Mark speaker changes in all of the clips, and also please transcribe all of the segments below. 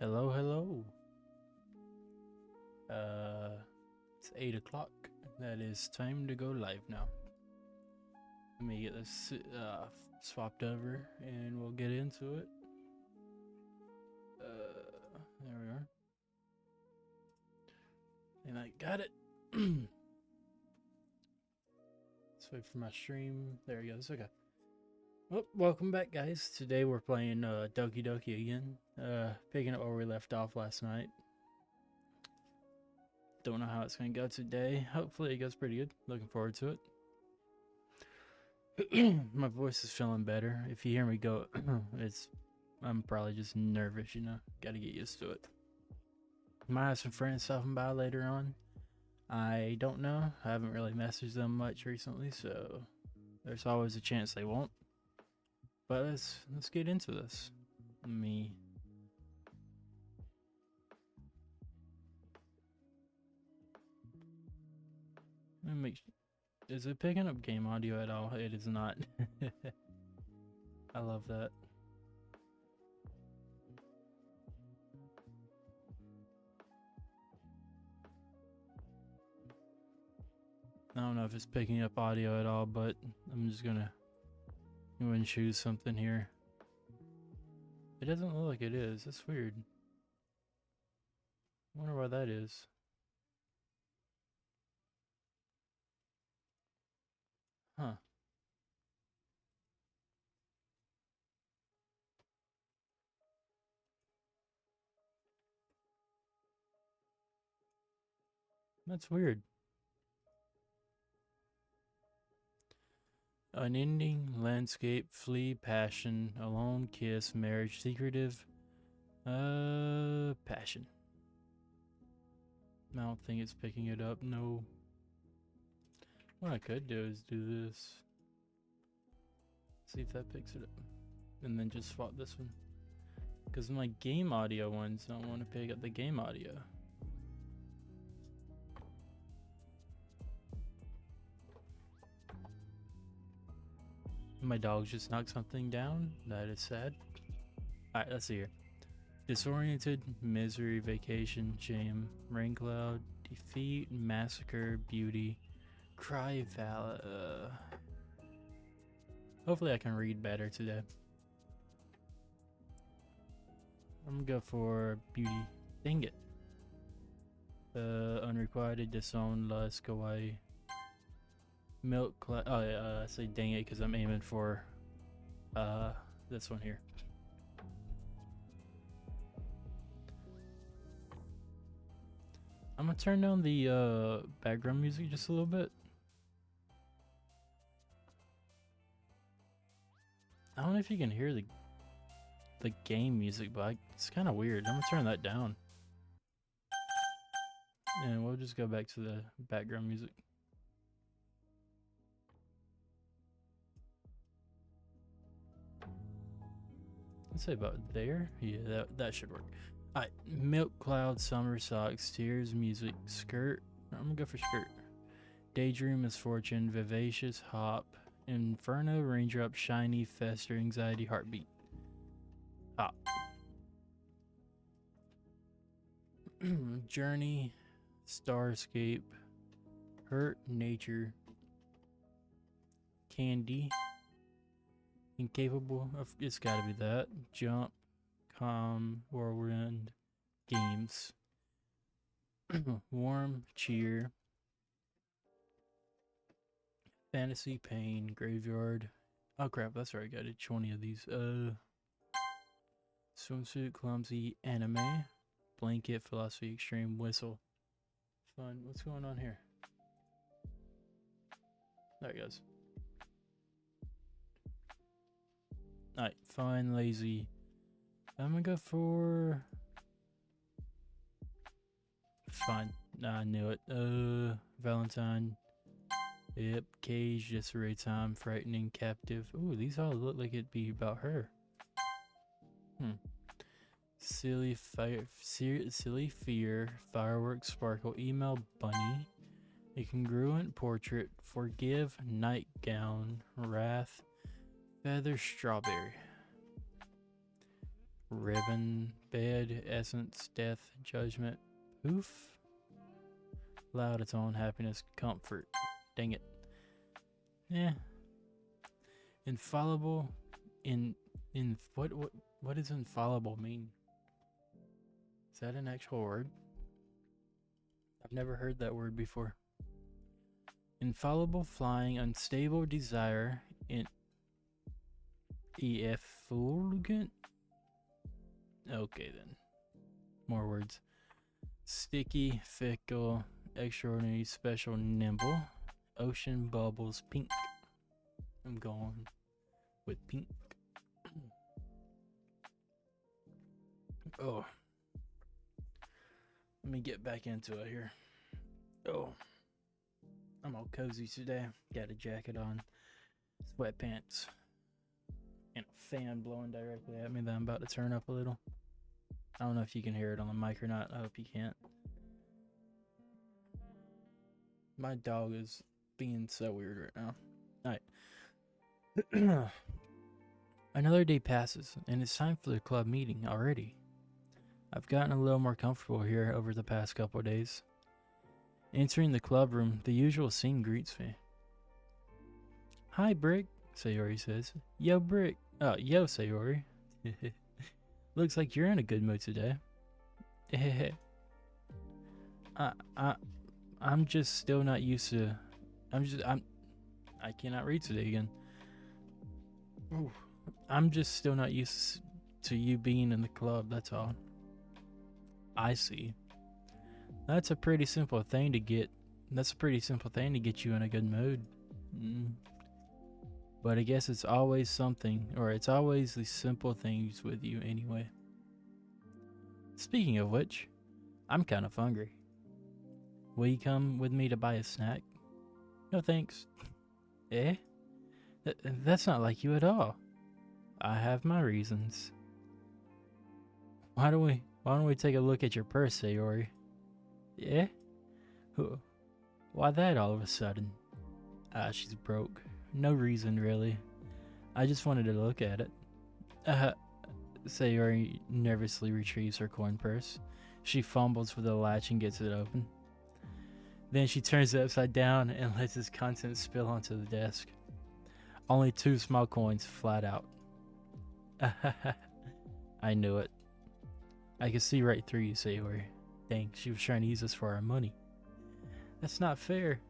Speaker 1: Hello, hello. It's 8 o'clock. That is time to go live now. Let me get this swapped over and we'll get into it. There we are. And I got it. Let's wait for my stream. There it goes. Okay. Well, welcome back, guys. Today we're playing Doki-Doki again. Picking up where we left off last night. Don't know how it's going to go today. Hopefully it goes pretty good. Looking forward to it. My voice is feeling better. If you hear me go, I'm probably just nervous, you know. Got to get used to it. Might have some friends stopping by later on. I don't know. I haven't really messaged them much recently, so there's always a chance they won't. But let's get into this. Let me make. Is it picking up game audio at all? It is not. I love that. I don't know if it's picking up audio at all, but I'm just gonna go and choose something here. It doesn't look like it is. That's weird. I wonder why that is. Huh. That's weird. Unending landscape, flee, passion, alone, kiss, marriage, secretive, passion. I don't think it's picking it up, no. What I could do is do this. See if that picks it up. And then just swap this one. Because my game audio ones don't want to pick up the game audio. My dog just knocked something down. That is sad. Alright, let's see here. Disoriented, misery, vacation, shame, rain cloud, defeat, massacre, beauty, cry, hopefully I can read better today. I'm gonna go for beauty. Dang it. Unrequited, disowned, lust, kawaii. Milk cloud. Oh yeah, I say dang it because I'm aiming for this one here. I'm gonna turn down the background music just a little bit. I don't know if you can hear the game music, but it's kind of weird. I'm gonna turn that down. And we'll just go back to the background music. Let's say about there. Yeah, that should work. Alright, milk cloud, summer socks, tears, music, skirt. I'm gonna go for skirt. Daydream, misfortune, vivacious, hop, inferno, raindrop, shiny, fester, anxiety, heartbeat. Hop. Journey, starscape, hurt, nature, candy, incapable of, it's gotta be that. Jump, calm, whirlwind, games. Warm, cheer, fantasy, pain, graveyard. Oh crap, that's right, I did 20 of these. Swimsuit, clumsy, anime, blanket, philosophy, extreme, whistle. Fun. What's going on here? There it goes. Alright, fine, lazy. I'm gonna go for fun. Nah, I knew it. Valentine. Yep, cage, disarray time, frightening, captive. Ooh, these all look like it'd be about her. Silly fear, fireworks, sparkle, email, bunny, a congruent portrait, forgive, nightgown, wrath, feather, strawberry, ribbon, bed, essence, death, judgment, poof. Loud its own happiness, comfort. Dang it. Yeah. Infallible. What does infallible mean? Is that an actual word? I've never heard that word before. Infallible, flying, unstable, desire, effulgent. Okay then. More words. Sticky, fickle, extraordinary, special, nimble, ocean, bubbles, pink. I'm going with pink. Oh. Let me get back into it here. Oh. I'm all cozy today. Got a jacket on, sweatpants, and a fan blowing directly at me that I'm about to turn up a little. I don't know if you can hear it on the mic or not. I hope you can't. My dog is being so weird right now. Alright. Another day passes, and it's time for the club meeting already. I've gotten a little more comfortable here over the past couple of days. Entering the club room, the usual scene greets me. Hi, Brick, Sayori says. Yo, Brick. Yo, Sayori. Looks like you're in a good mood today. I'm just still not used to... I cannot read today again. Ooh. I'm just still not used to you being in the club, that's all. I see. That's a pretty simple thing to get. That's a pretty simple thing to get you in a good mood. But I guess it's always something, or it's always the simple things with you anyway. Speaking of which, I'm kind of hungry. Will you come with me to buy a snack? No thanks. Eh? That's not like you at all. I have my reasons. Why don't we take a look at your purse, Sayori? Yeah? Why that all of a sudden? She's broke. No reason, really. I just wanted to look at it. Sayori nervously retrieves her coin purse. She fumbles for the latch and gets it open. Then she turns it upside down and lets its contents spill onto the desk. Only 2 small coins flat out. I knew it. I could see right through you, Sayori. Dang, she was trying to use us for our money. That's not fair.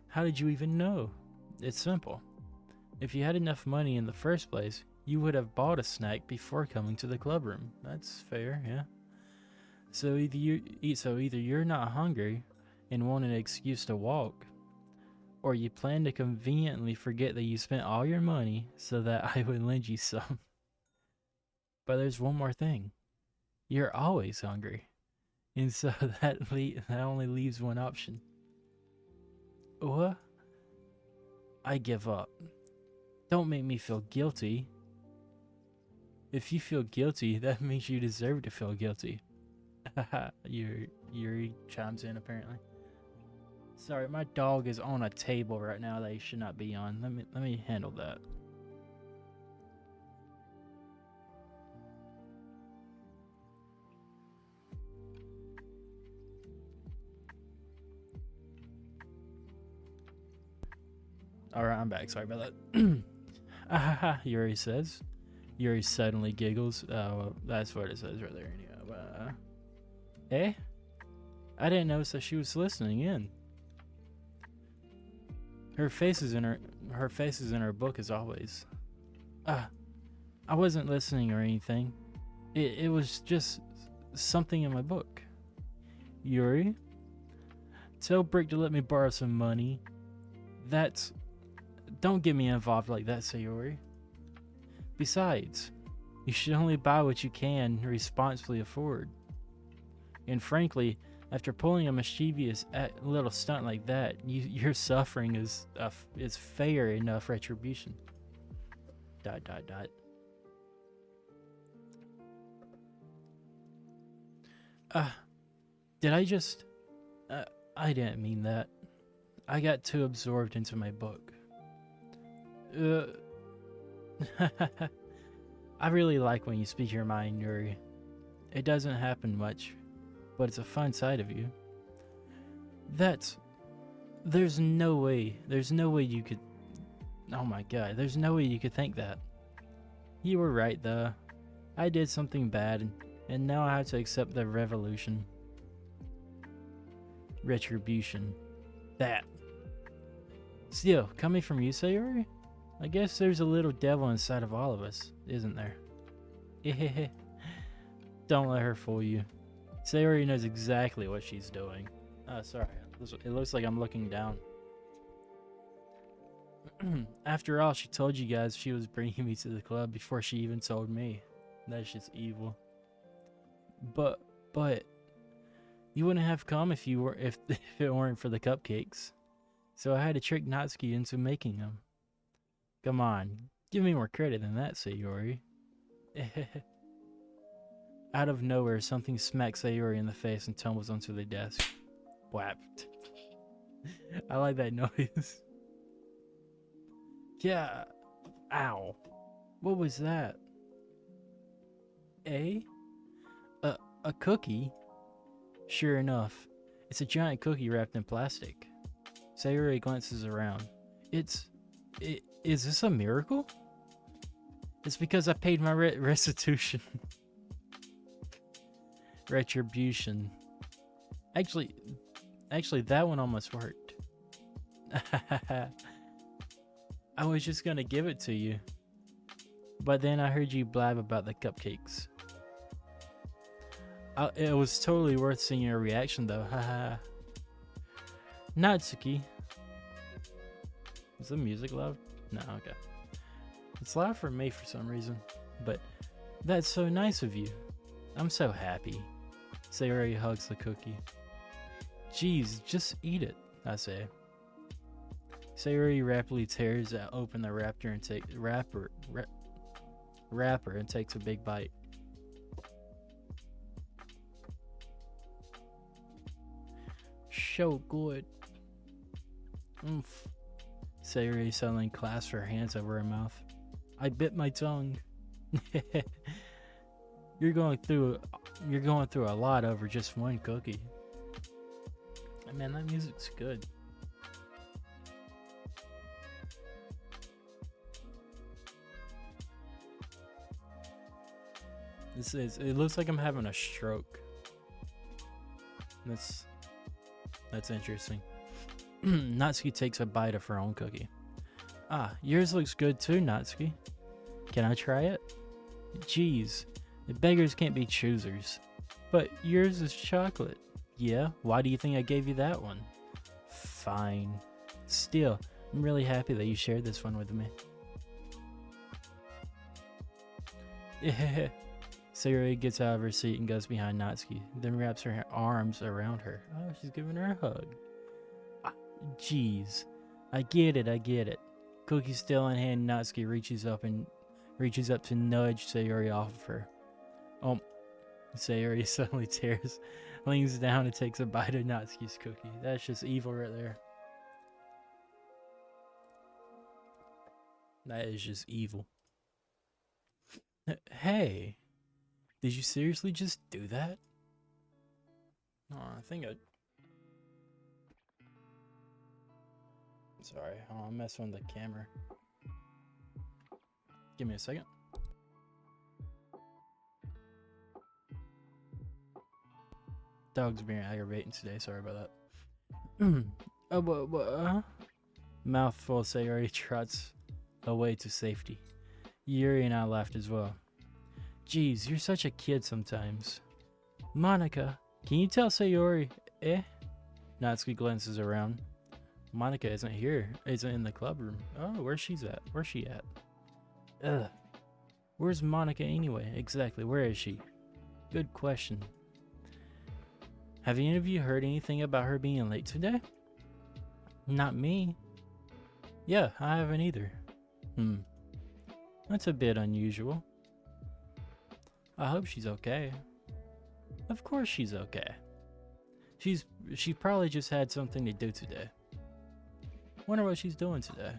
Speaker 1: How did you even know? It's simple. If you had enough money in the first place, you would have bought a snack before coming to the club room. That's fair, yeah. So either you're not hungry and want an excuse to walk, or you plan to conveniently forget that you spent all your money so that I would lend you some. But there's one more thing. You're always hungry. And so that only leaves one option. What? I give up. Don't make me feel guilty. If you feel guilty, that means you deserve to feel guilty. Yuri chimes in apparently. Sorry, my dog is on a table right now that he should not be on. Let me handle that. Alright, I'm back. Sorry about that. Yuri says. Yuri suddenly giggles. That's what it says right there. Eh? I didn't notice that she was listening in. Her face is in her book as always. I wasn't listening or anything. It was just something in my book. Yuri, tell Brick to let me borrow some money. Don't get me involved like that, Sayori. Besides, you should only buy what you can responsibly afford. And frankly, after pulling a mischievous little stunt like that, your suffering is fair enough retribution. ... Did I just... I didn't mean that. I got too absorbed into my book. I really like when you speak your mind, Yuri. It doesn't happen much, but it's a fun side of you. There's no way you could, oh my god, there's no way you could think that. You were right though. I did something bad, and now I have to accept the retribution. That. Still, coming from you, Sayori, I guess there's a little devil inside of all of us, isn't there? Don't let her fool you. Sayori knows exactly what she's doing. Oh, sorry. It looks like I'm looking down. After all, she told you guys she was bringing me to the club before she even told me. That's just evil. But you wouldn't have come if it weren't for the cupcakes. So I had to trick Natsuki into making them. Come on, give me more credit than that, Sayori. Out of nowhere, something smacks Sayori in the face and tumbles onto the desk. Whap. I like that noise. Yeah. Ow. What was that? A cookie? Sure enough, it's a giant cookie wrapped in plastic. Sayori glances around. Is this a miracle? It's because I paid my restitution. Retribution. Actually, that one almost worked. I was just gonna give it to you, but then I heard you blab about the cupcakes. It was totally worth seeing your reaction, though. Haha. Natsuki. Is the music loud? No, okay. It's loud for me for some reason, but that's so nice of you. I'm so happy. Sayori hugs the cookie. Geez, just eat it, I say. Sayori rapidly tears open the wrapper and takes a big bite. So good. Oomph. Sayori suddenly clasps her hands over her mouth. I bit my tongue. You're going through a lot over just one cookie. Man, that music's good. It looks like I'm having a stroke. That's interesting. Natsuki takes a bite of her own cookie. Ah, yours looks good too, Natsuki. Can I try it? Jeez, the beggars can't be choosers. But yours is chocolate. Yeah, why do you think I gave you that one? Fine. Still, I'm really happy that you shared this one with me. Sayori gets out of her seat and goes behind Natsuki, then wraps her arms around her. Oh, she's giving her a hug. Jeez. I get it. Cookie still in hand, Natsuki reaches up to nudge Sayori off of her. Sayori suddenly leans down and takes a bite of Natsuki's cookie. That's just evil right there. That is just evil. Hey, did you seriously just do that? Oh, I think I... Sorry, I'm messing with the camera. Give me a second. Dog's being aggravating today, sorry about that. Mouthful, Sayori trots away to safety. Yuri and I laughed as well. Geez, you're such a kid sometimes. Monica, can you tell Sayori, Natsuki glances around. Monica isn't in the club room. Oh, where's she at? Ugh. Where's Monica anyway? Exactly, where is she? Good question. Have any of you heard anything about her being late today? Not me. Yeah, I haven't either. That's a bit unusual. I hope she's okay. Of course she's okay. She probably just had something to do today. Wonder what she's doing today.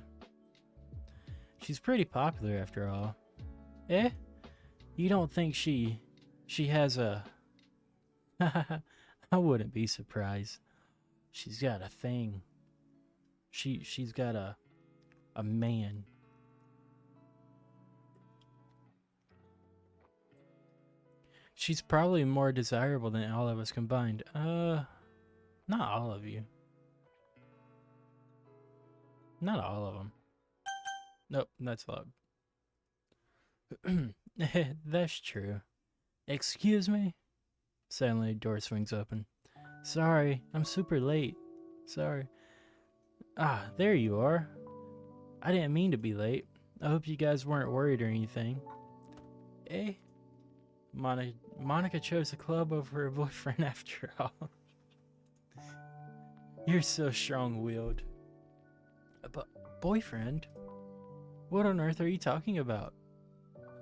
Speaker 1: She's pretty popular after all. You don't think she She has a. I wouldn't be surprised. She's got a thing. She's got a man. She's probably more desirable than all of us combined. Not all of you. Not all of them. Nope, that's loud. That's true. Excuse me? Suddenly, a door swings open. Sorry, I'm super late. Sorry. Ah, there you are. I didn't mean to be late. I hope you guys weren't worried or anything. Eh? Monica chose the club over her boyfriend after all. You're so strong-willed. But boyfriend? What on earth are you talking about?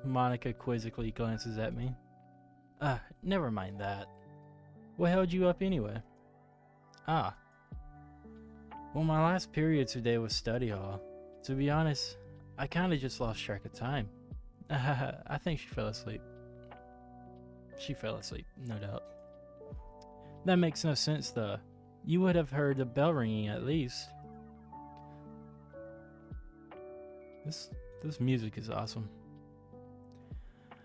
Speaker 1: Monica quizzically glances at me. Never mind that. What held you up anyway? Ah. Well, my last period today was study hall. To be honest, I kinda just lost track of time. I think she fell asleep. She fell asleep, no doubt. That makes no sense though. You would have heard the bell ringing at least. This music is awesome.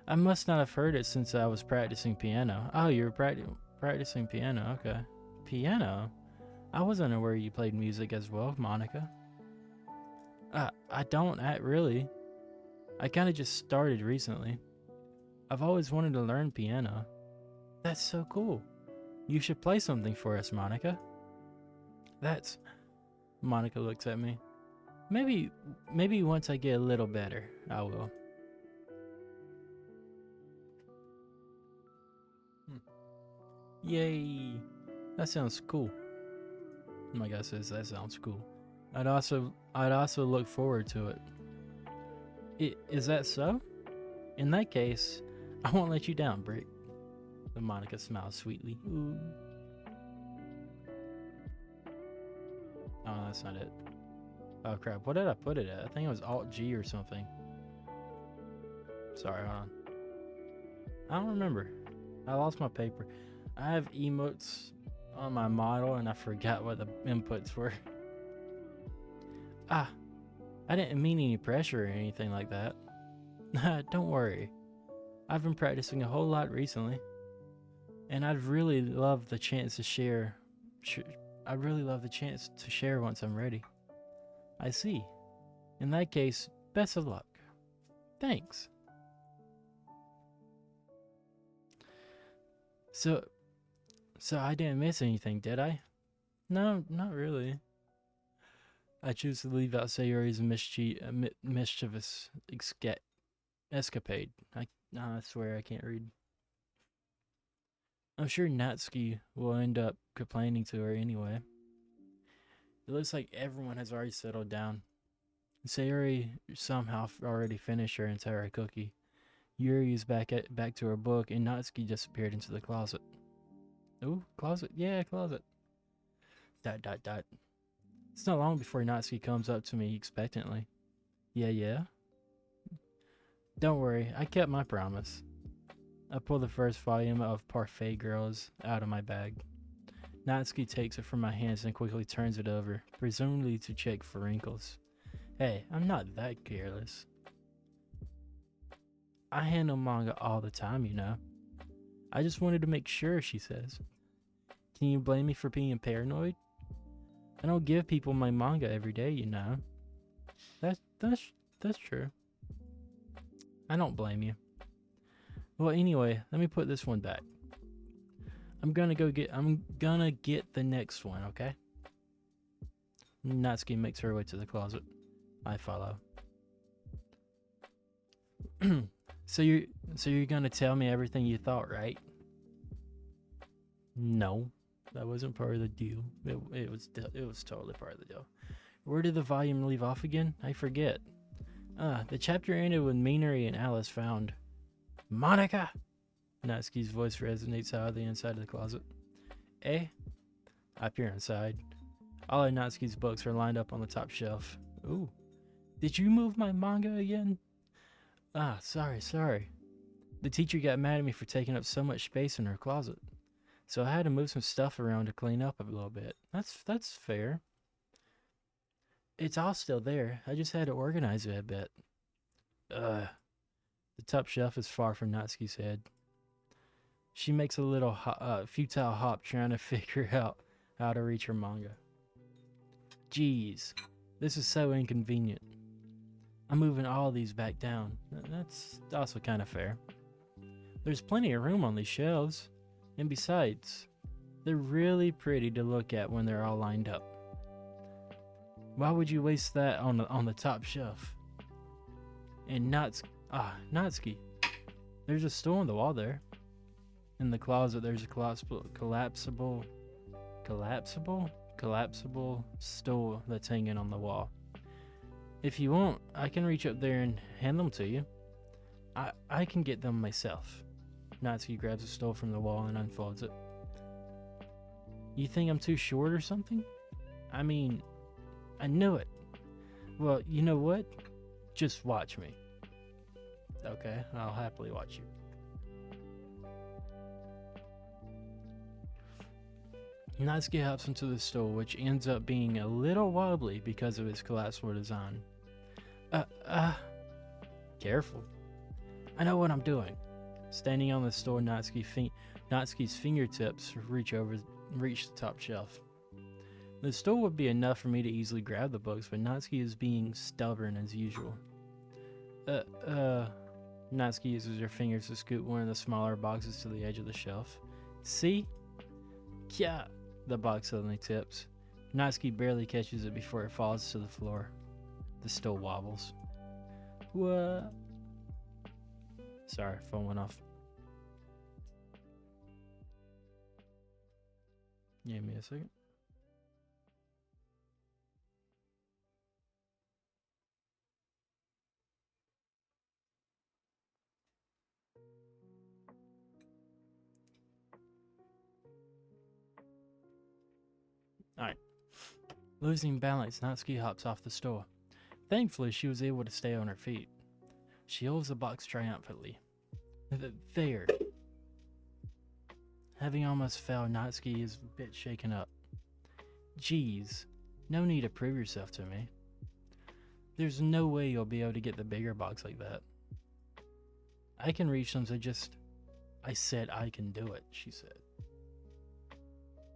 Speaker 1: I must not have heard it since I was practicing piano. Oh, you were practicing piano, okay. Piano? I wasn't aware you played music as well, Monica. I don't really. I kinda just started recently. I've always wanted to learn piano. That's so cool. You should play something for us, Monica. Monica looks at me. Maybe once I get a little better, I will. Yay! That sounds cool. My guy says that sounds cool. I'd also look forward to it. Is that so? In that case, I won't let you down, Brick. The Monica smiles sweetly. Ooh. Oh, that's not it. Oh crap, what did I put it at? I think it was Alt-G or something. Sorry, hold on. I don't remember. I lost my paper. I have emotes on my model and I forgot what the inputs were. I didn't mean any pressure or anything like that. Don't worry. I've been practicing a whole lot recently. And I'd really love the chance to share. I'd really love the chance to share once I'm ready. I see. In that case, best of luck. Thanks. So I didn't miss anything, did I? No, not really. I choose to leave out Sayori's mischievous escapade. I swear I can't read. I'm sure Natsuki will end up complaining to her anyway. It looks like everyone has already settled down. Sayori somehow already finished her entire cookie. Yuri is back to her book, and Natsuki disappeared into the closet. Ooh, closet? Yeah, closet. ... It's not long before Natsuki comes up to me expectantly. Yeah? Don't worry, I kept my promise. I pull the first volume of Parfait Girls out of my bag. Natsuki takes it from my hands and quickly turns it over, presumably to check for wrinkles. Hey, I'm not that careless. I handle manga all the time, you know. I just wanted to make sure, she says. Can you blame me for being paranoid? I don't give people my manga every day, you know. That's true. I don't blame you. Well, anyway, let me put this one back. I'm gonna get the next one, okay? Natsuki makes her way to the closet. I follow. So you're gonna tell me everything you thought, right? No, that wasn't part of the deal. It was totally part of the deal. Where did the volume leave off again? I forget. The chapter ended with Minori and Alice found Monica. Natsuki's voice resonates out of the inside of the closet. Eh? I peer inside. All of Natsuki's books are lined up on the top shelf. Ooh. Did you move my manga again? Sorry. The teacher got mad at me for taking up so much space in her closet. So I had to move some stuff around to clean up a little bit. That's fair. It's all still there. I just had to organize it a bit. Ugh. The top shelf is far from Natsuki's head. She makes a little futile hop trying to figure out how to reach her manga. Jeez, this is so inconvenient. I'm moving all these back down. That's also kind of fair. There's plenty of room on these shelves. And besides, they're really pretty to look at when they're all lined up. Why would you waste that on the top shelf? And Natsuki, there's a stool on the wall there. In the closet, there's a collapsible stool that's hanging on the wall. If you want, I can reach up there and hand them to you. I can get them myself. Natsuki grabs a stool from the wall and unfolds it. You think I'm too short or something? I mean, I knew it. Well, you know what? Just watch me. Okay, I'll happily watch you. Natsuki hops into the stool, which ends up being a little wobbly because of its collapsible design. Careful. I know what I'm doing. Standing on the stool, Natsuki's fingertips reach the top shelf. The stool would be enough for me to easily grab the books, but Natsuki is being stubborn as usual. Natsuki uses her fingers to scoot one of the smaller boxes to the edge of the shelf. See? Kya! The box suddenly tips. Natsuki barely catches it before it falls to the floor. The stool wobbles. What? Sorry, phone went off. Give me a second. Alright. Losing balance, Natsuki hops off the stool. Thankfully, she was able to stay on her feet. She holds the box triumphantly. There. Having almost fell, Natsuki is a bit shaken up. Geez, no need to prove yourself to me. There's no way you'll be able to get the bigger box like that. I can reach them, so I said I can do it, she said.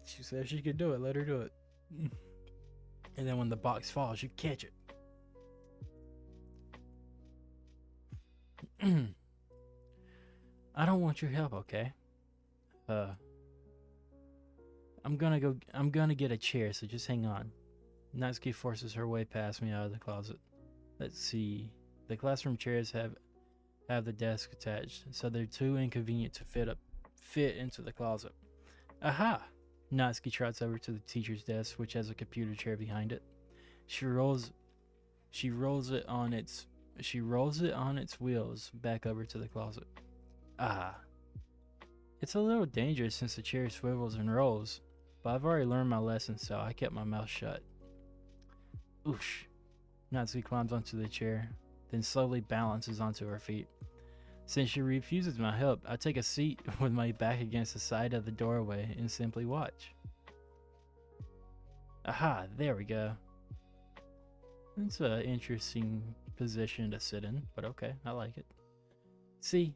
Speaker 1: She said she could do it, let her do it. And then when the box falls, you catch it. I don't want your help, okay? I'm gonna get a chair, so just hang on. Natsuki forces her way past me out of the closet. Let's see. The classroom chairs have the desk attached, so they're too inconvenient to fit into the closet. Aha! Natsuki trots over to the teacher's desk, which has a computer chair behind it. She rolls it on its wheels back over to the closet. It's a little dangerous since the chair swivels and rolls, but I've already learned my lesson, so I kept my mouth shut. Oosh. Natsuki climbs onto the chair, then slowly balances onto her feet. Since she refuses my help, I take a seat with my back against the side of the doorway and simply watch. Aha, there we go. It's an interesting position to sit in, but okay, I like it. See,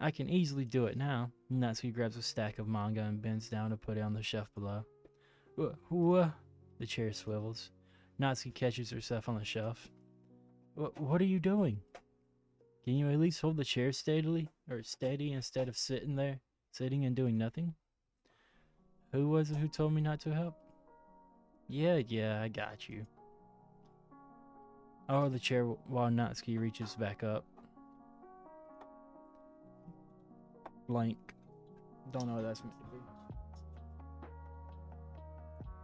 Speaker 1: I can easily do it now. Natsuki grabs a stack of manga and bends down to put it on the shelf below. The chair swivels. Natsuki catches herself on the shelf. What are you doing? Can you at least hold the chair steady instead of sitting and doing nothing? Who was it who told me not to help? Yeah, I got you. I hold the chair while Natsuki reaches back up. Blank. Don't know what that's meant to be.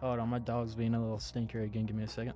Speaker 1: Hold on, my dog's being a little stinker again. Give me a second.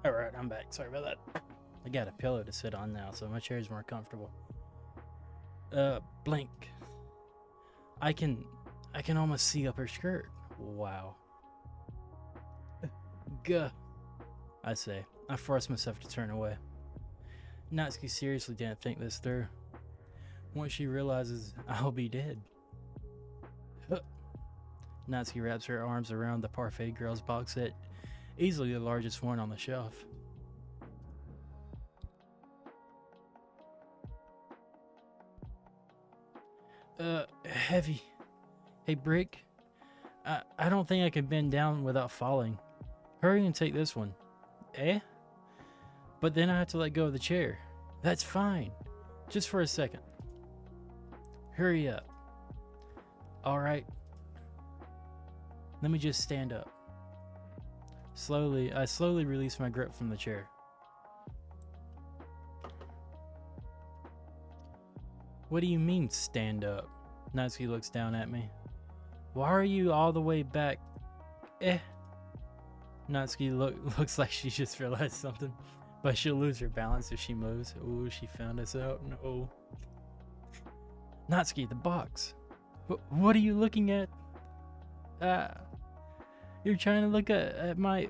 Speaker 1: Alright, I'm back. Sorry about that. I got a pillow to sit on now, so my chair's more comfortable. Blink. I can almost see up her skirt. Wow. Gah. I say. I forced myself to turn away. Natsuki seriously didn't think this through. Once she realizes I'll be dead. Natsuki wraps her arms around the Parfait Girls box set, easily the largest one on the shelf. Heavy. Hey, Brick. I don't think I can bend down without falling. Hurry and take this one. Eh? But then I have to let go of the chair. That's fine. Just for a second. Hurry up. Alright. Let me just stand up. I slowly release my grip from the chair. What do you mean, stand up? Natsuki looks down at me. Why are you all the way back? Eh? Natsuki looks like she just realized something, but she'll lose her balance if she moves. Ooh, she found us out. No. Natsuki, the box. What are you looking at? You're trying to look at my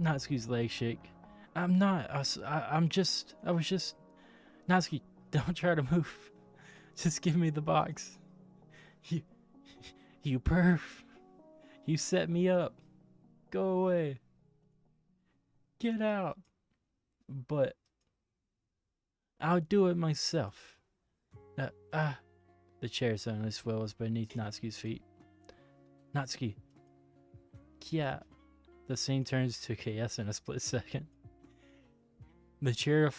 Speaker 1: Natsuki's leg shake. I'm not. I was just. Natsuki, don't try to move. Just give me the box. You perf. You set me up. Go away. Get out. But I'll do it myself. The chair suddenly swells beneath Natsuki's feet. Natsuki. Yeah. The scene turns to chaos in a split second. The chair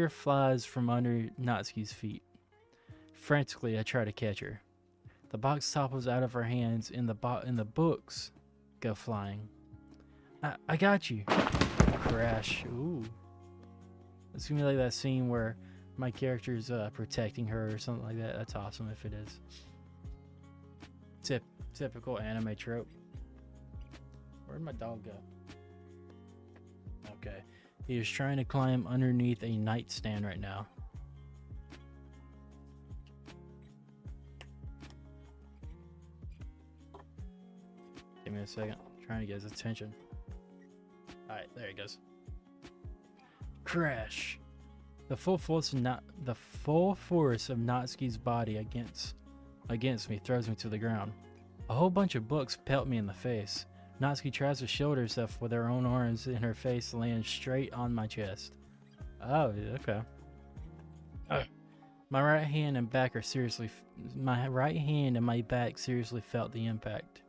Speaker 1: flies from under Natsuki's feet. Frantically, I try to catch her. The box topples out of her hands, and the books go flying. I got you. Crash. Ooh. It's gonna be like that scene where my character's protecting her or something like that. That's awesome if it is. Typical anime trope. Where'd my dog go? Okay. He is trying to climb underneath a nightstand right now. Give me a second. I'm trying to get his attention. Alright, there he goes. Crash. The full force of Natsuki's body against me throws me to the ground. A whole bunch of books pelt me in the face. Natsuki tries to shield herself with her own arms, and her face lands straight on my chest. Oh, okay. My right hand and back seriously felt the impact.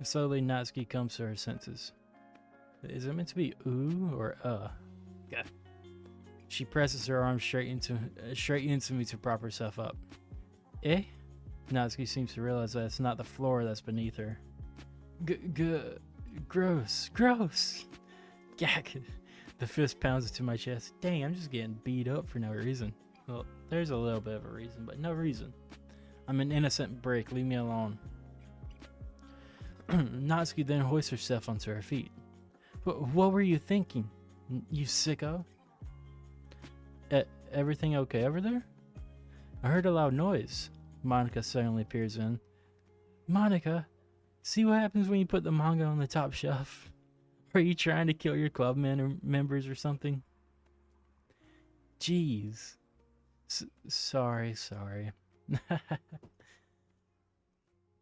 Speaker 1: Slowly, Natsuki comes to her senses. Is it meant to be ooh or Okay. She presses her arm straight into me to prop herself up. Eh? Natsuki seems to realize that it's not the floor that's beneath her. Gross. Gak. The fist pounds into my chest. Dang, I'm just getting beat up for no reason. Well, there's a little bit of a reason, but no reason. I'm an innocent brick. Leave me alone. Natsuki then hoists herself onto her feet. What were you thinking, you sicko? Everything okay over there? I heard a loud noise. Monica suddenly peers in. Monica, see what happens when you put the manga on the top shelf? Are you trying to kill your club members or something? Jeez. Sorry.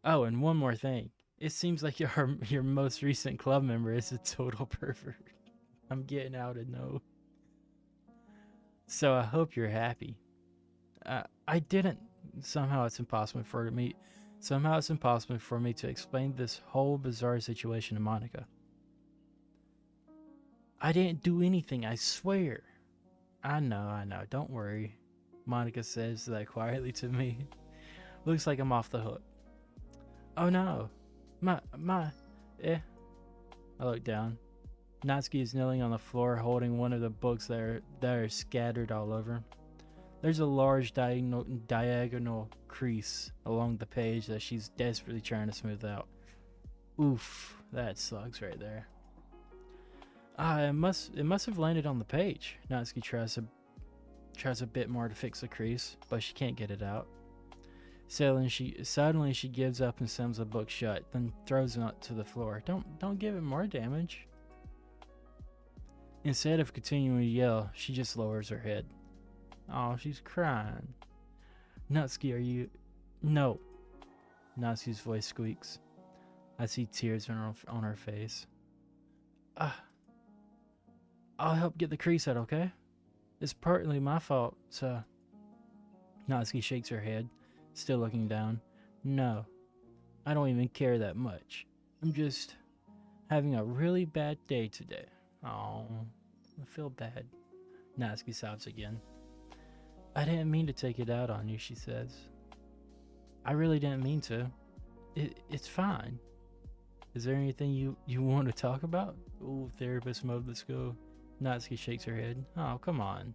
Speaker 1: Oh, and one more thing. It seems like your most recent club member is a total pervert. I'm getting out of no. So I hope you're happy. I didn't. Somehow it's impossible for me to explain this whole bizarre situation to Monica. I didn't do anything, I swear. I know. Don't worry. Monica says that quietly to me. Looks like I'm off the hook. Oh no. I look down. Natsuki is kneeling on the floor holding one of the books that are scattered all over. There's a large diagonal crease along the page that she's desperately trying to smooth out. Oof, that slugs right there. It must have landed on the page. Natsuki tries a bit more to fix the crease, but she can't get it out. Suddenly she gives up and slams the book shut, then throws it to the floor. Don't give it more damage. Instead of continuing to yell, she just lowers her head. Oh, she's crying. Natsuki, are you... No. Natsuki's voice squeaks. I see tears on her face. I'll help get the crease out, okay? It's partly my fault, so... Natsuki shakes her head, still looking down. No, I don't even care that much. I'm just having a really bad day today. Oh, I feel bad. Natsuki sobs again. I didn't mean to take it out on you, she says. I really didn't mean to. It's fine. Is there anything you want to talk about? Ooh, therapist mode, let's go. Natsuki shakes her head. Oh, come on.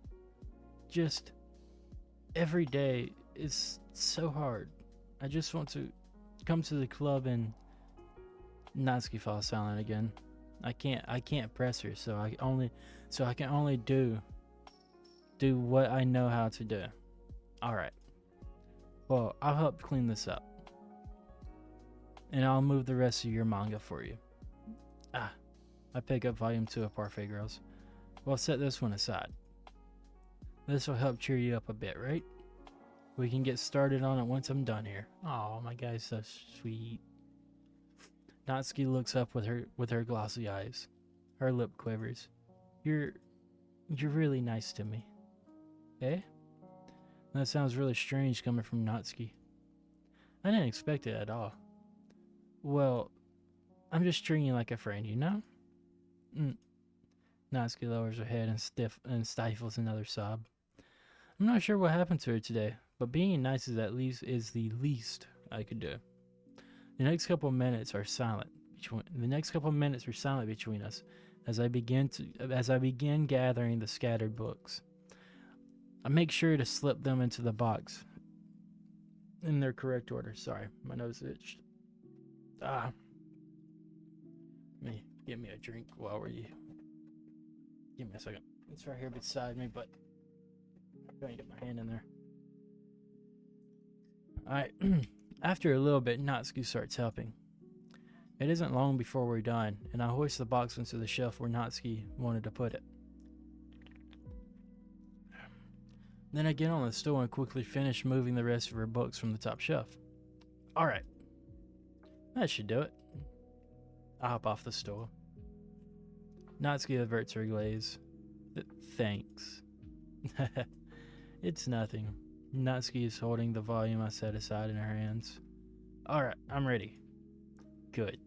Speaker 1: Just every day is so hard. I just want to come to the club and... Natsuki falls silent again. I can't press her, so I can only do what I know how to do. Alright. Well, I'll help clean this up. And I'll move the rest of your manga for you. I pick up volume 2 of Parfait Girls. Well, set this one aside. This will help cheer you up a bit, right? We can get started on it once I'm done here. Oh, my guy's so sweet. Natsuki looks up with her glossy eyes. Her lip quivers. You're really nice to me. Eh? That sounds really strange coming from Natsuki. I didn't expect it at all. Well, I'm just treating you like a friend, you know? Natsuki lowers her head and stifles another sob. I'm not sure what happened to her today, but being nice is the least I could do. The next couple of minutes are silent between us as I begin gathering the scattered books. I make sure to slip them into the box in their correct order. Sorry, my nose itched. Give me a drink while you. Give me a second. It's right here beside me, but I'm trying to get my hand in there. Alright. After a little bit, Natsuki starts helping. It isn't long before we're done, and I hoist the box into the shelf where Natsuki wanted to put it. Then I get on the stool and quickly finish moving the rest of her books from the top shelf. Alright. That should do it. I hop off the stool. Natsuki averts her gaze. Thanks. It's nothing. Natsuki is holding the volume I set aside in her hands. Alright, I'm ready. Good.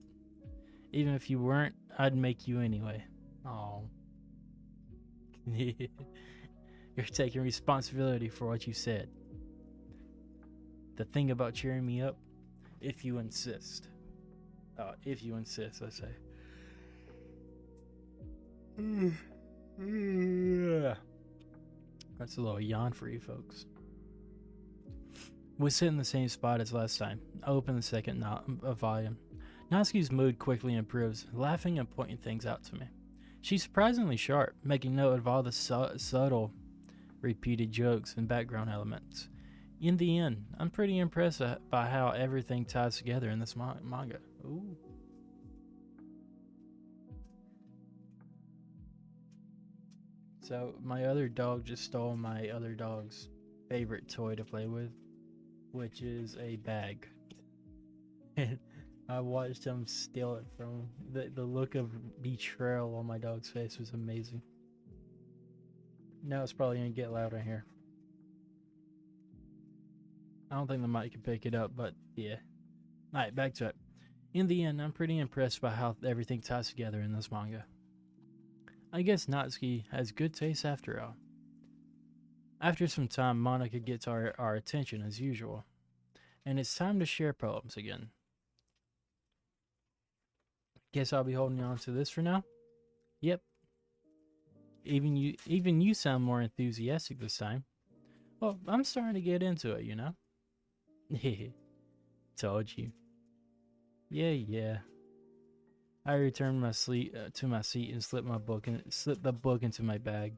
Speaker 1: Even if you weren't, I'd make you anyway. Oh. You're taking responsibility for what you said. The thing about cheering me up, if you insist. If you insist, I say. That's a little yawn for you folks. We sit in the same spot as last time. I open the second volume. Natsuki's mood quickly improves, laughing and pointing things out to me. She's surprisingly sharp, making note of all the subtle, repeated jokes and background elements. In the end, I'm pretty impressed by how everything ties together in this manga. Ooh. So, my other dog just stole my other dog's favorite toy to play with, which is a bag. And I watched him steal it from him. The look of betrayal on my dog's face was amazing. Now it's probably going to get loud in here. I don't think the mic can pick it up, but yeah. Alright, back to it. In the end, I'm pretty impressed by how everything ties together in this manga. I guess Natsuki has good taste after all. After some time, Monica gets our attention as usual. And it's time to share poems again. Guess I'll be holding on to this for now? Yep. Even you sound more enthusiastic this time. Well, I'm starting to get into it, you know? Told you. Yeah. I returned to my seat and slipped the book into my bag.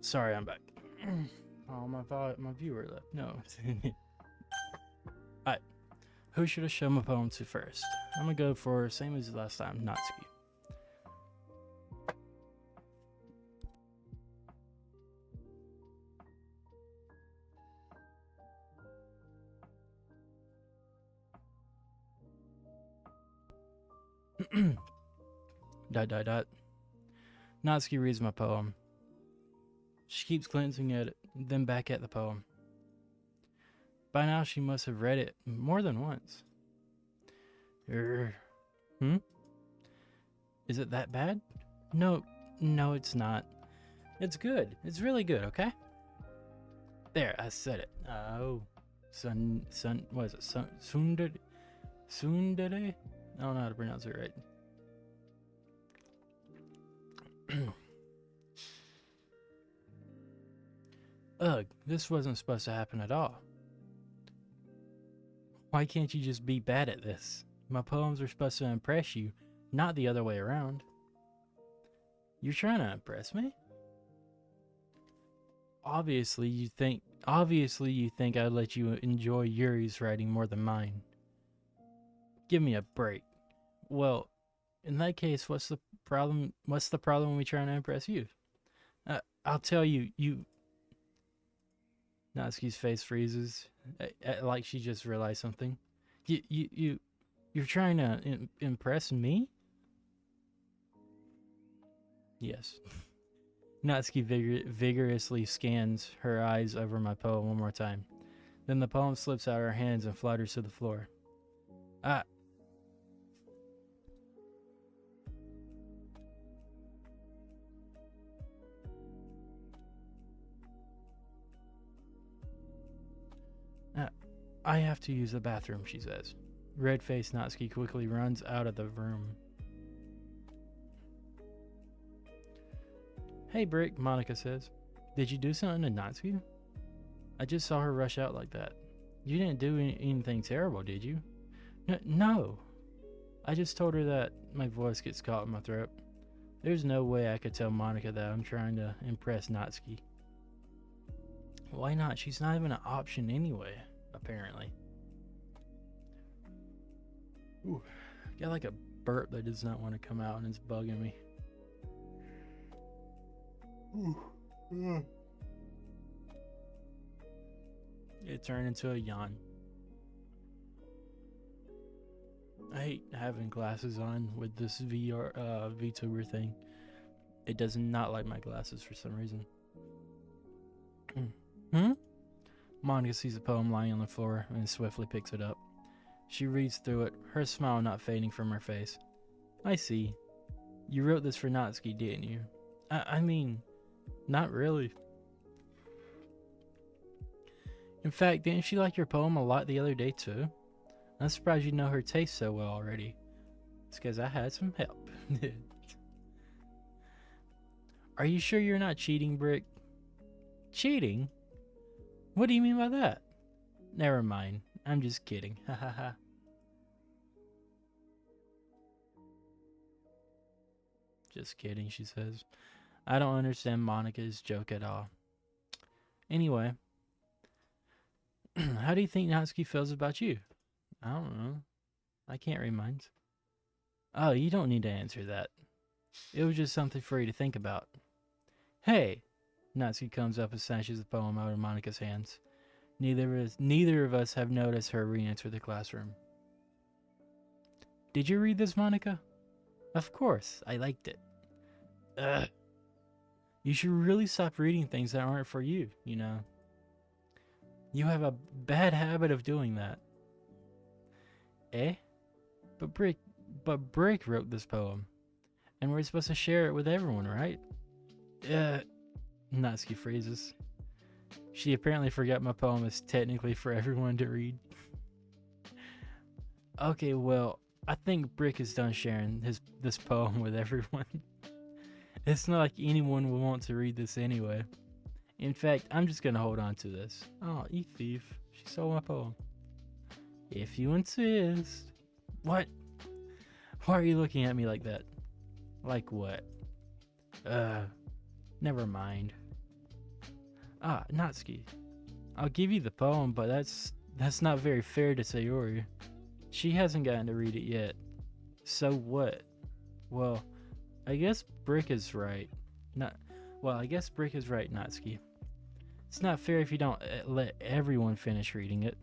Speaker 1: Sorry, I'm back. Oh, my viewer left. No. Alright. Who should I show my poem to first? I'm gonna go for same as last time, Natsuki. ... Natsuki reads my poem. She keeps glancing at it, then back at the poem. By now she must have read it more than once. Hmm? Is it that bad? No, it's not. It's good. It's really good, okay? There, I said it. Oh. What is it? Sundere? I don't know how to pronounce it right. Ugh, this wasn't supposed to happen at all. Why can't you just be bad at this? My poems are supposed to impress you, not the other way around. You're trying to impress me? Obviously you think I'd let you enjoy Yuri's writing more than mine. Give me a break. Well, in that case, what's the problem when we try to impress you? I'll tell you, Natsuki's face freezes, like she just realized something. You're trying to impress me? Yes. Natsuki vigorously scans her eyes over my poem one more time. Then the poem slips out of her hands and flutters to the floor. I have to use the bathroom, she says. Red-faced Natsuki quickly runs out of the room. Hey, Brick, Monica says. Did you do something to Natsuki? I just saw her rush out like that. You didn't do anything terrible, did you? No. I just told her that my voice gets caught in my throat. There's no way I could tell Monica that I'm trying to impress Natsuki. Why not? She's not even an option anyway, apparently. Ooh, got like a burp that does not want to come out and it's bugging me. Ooh. It turned into a yawn. I hate having glasses on with this VTuber thing. It does not like my glasses for some reason. Monica sees the poem lying on the floor and swiftly picks it up. She reads through it, her smile not fading from her face. I see. You wrote this for Natsuki, didn't you? I mean, not really. In fact, didn't she like your poem a lot the other day too? I'm surprised you know her taste so well already. It's because I had some help. Are you sure you're not cheating, Brick? Cheating? What do you mean by that? Never mind. I'm just kidding. Ha ha ha. Just kidding, she says. I don't understand Monica's joke at all. Anyway, how do you think Natsuki feels about you? I don't know. I can't remind. Oh, you don't need to answer that. It was just something for you to think about. Hey! Natsuki comes up and snatches the poem out of Monica's hands. Neither of us have noticed her re-enter the classroom. Did you read this, Monica? Of course, I liked it. Ugh. You should really stop reading things that aren't for you, you know. You have a bad habit of doing that. Eh? But Brick wrote this poem, and we're supposed to share it with everyone, right? Natsuki phrases. She apparently forgot my poem is technically for everyone to read. Okay, well, I think Brick is done sharing this poem with everyone. It's not like anyone will want to read this anyway. In fact, I'm just gonna hold on to this. Oh, you thief. She stole my poem. If you insist. What? Why are you looking at me like that? Like what? Never mind. Ah, Natsuki. I'll give you the poem, but that's not very fair to Sayori. She hasn't gotten to read it yet. So what? Well, I guess Brick is right. I guess Brick is right, Natsuki. It's not fair if you don't let everyone finish reading it. ...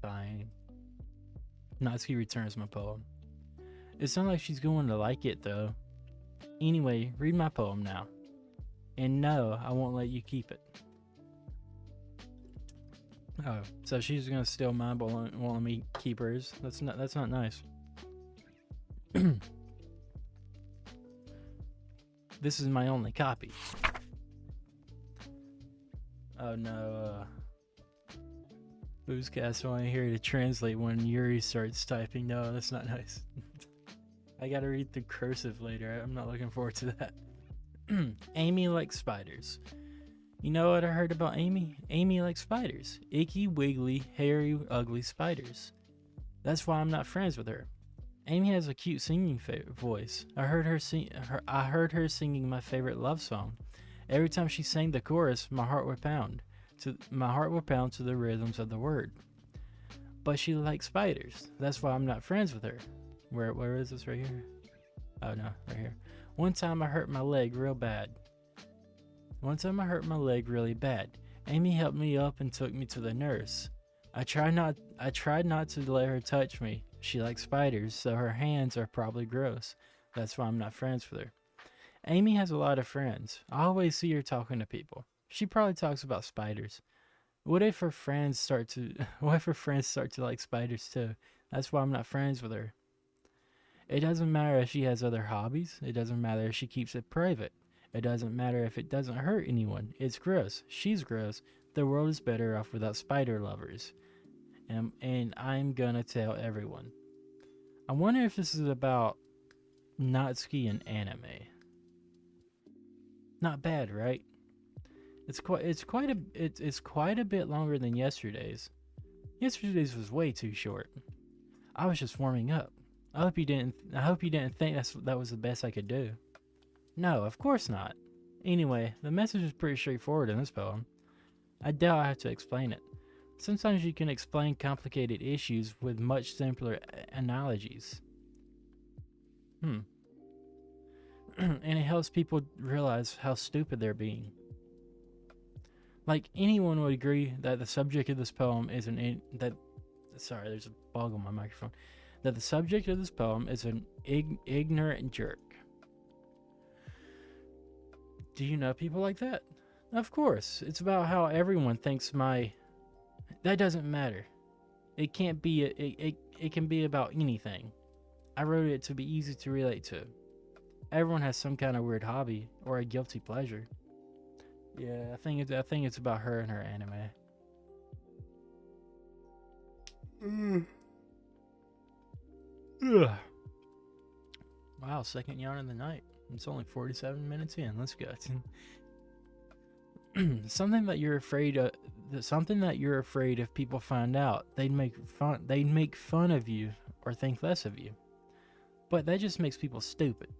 Speaker 1: Fine. Natsuki returns my poem. It's not like she's going to like it, though. Anyway, read my poem now. And no, I won't let you keep it. Oh, so she's gonna steal mine but won't let me keep hers. That's not nice. This is my only copy. Oh no, Boozcast only here to translate when Yuri starts typing. No, that's not nice. I gotta read the cursive later. I'm not looking forward to that. Amy likes spiders. You know what I heard about Amy? Amy likes spiders. Icky, wiggly, hairy, ugly spiders. That's why I'm not friends with her. Amy has a cute singing voice. I heard her singing my favorite love song. Every time she sang the chorus, my heart would pound to the rhythms of the word. But she likes spiders. That's why I'm not friends with her. Where is this right here? Oh no, right here. One time I hurt my leg really bad. Amy helped me up and took me to the nurse. I tried not to let her touch me. She likes spiders, so her hands are probably gross. That's why I'm not friends with her. Amy has a lot of friends. I always see her talking to people. She probably talks about spiders. What if her friends start to like spiders too? That's why I'm not friends with her. It doesn't matter if she has other hobbies. It doesn't matter if she keeps it private. It doesn't matter if it doesn't hurt anyone. It's gross. She's gross. The world is better off without spider lovers. And I'm gonna tell everyone. I wonder if this is about Natsuki and anime. Not bad, right? It's quite a bit longer than yesterday's. Yesterday's was way too short. I was just warming up. I hope you didn't think that was the best I could do. No, of course not. Anyway, the message is pretty straightforward in this poem. I doubt I have to explain it. Sometimes you can explain complicated issues with much simpler analogies. And it helps people realize how stupid they're being. Like, anyone would agree that the subject of this poem is sorry, there's a bug on my microphone. That the subject of this poem is an ignorant jerk. Do you know people like that? Of course. It's about how everyone thinks that doesn't matter. It can't be it can be about anything. I wrote it to be easy to relate to. Everyone has some kind of weird hobby or a guilty pleasure. Yeah, I think it's about her and her anime. Ugh. Wow, second yawn of the night. It's only 47 minutes in. Let's go. Something that you're afraid of if people find out. They'd make fun of you or think less of you. But that just makes people stupid.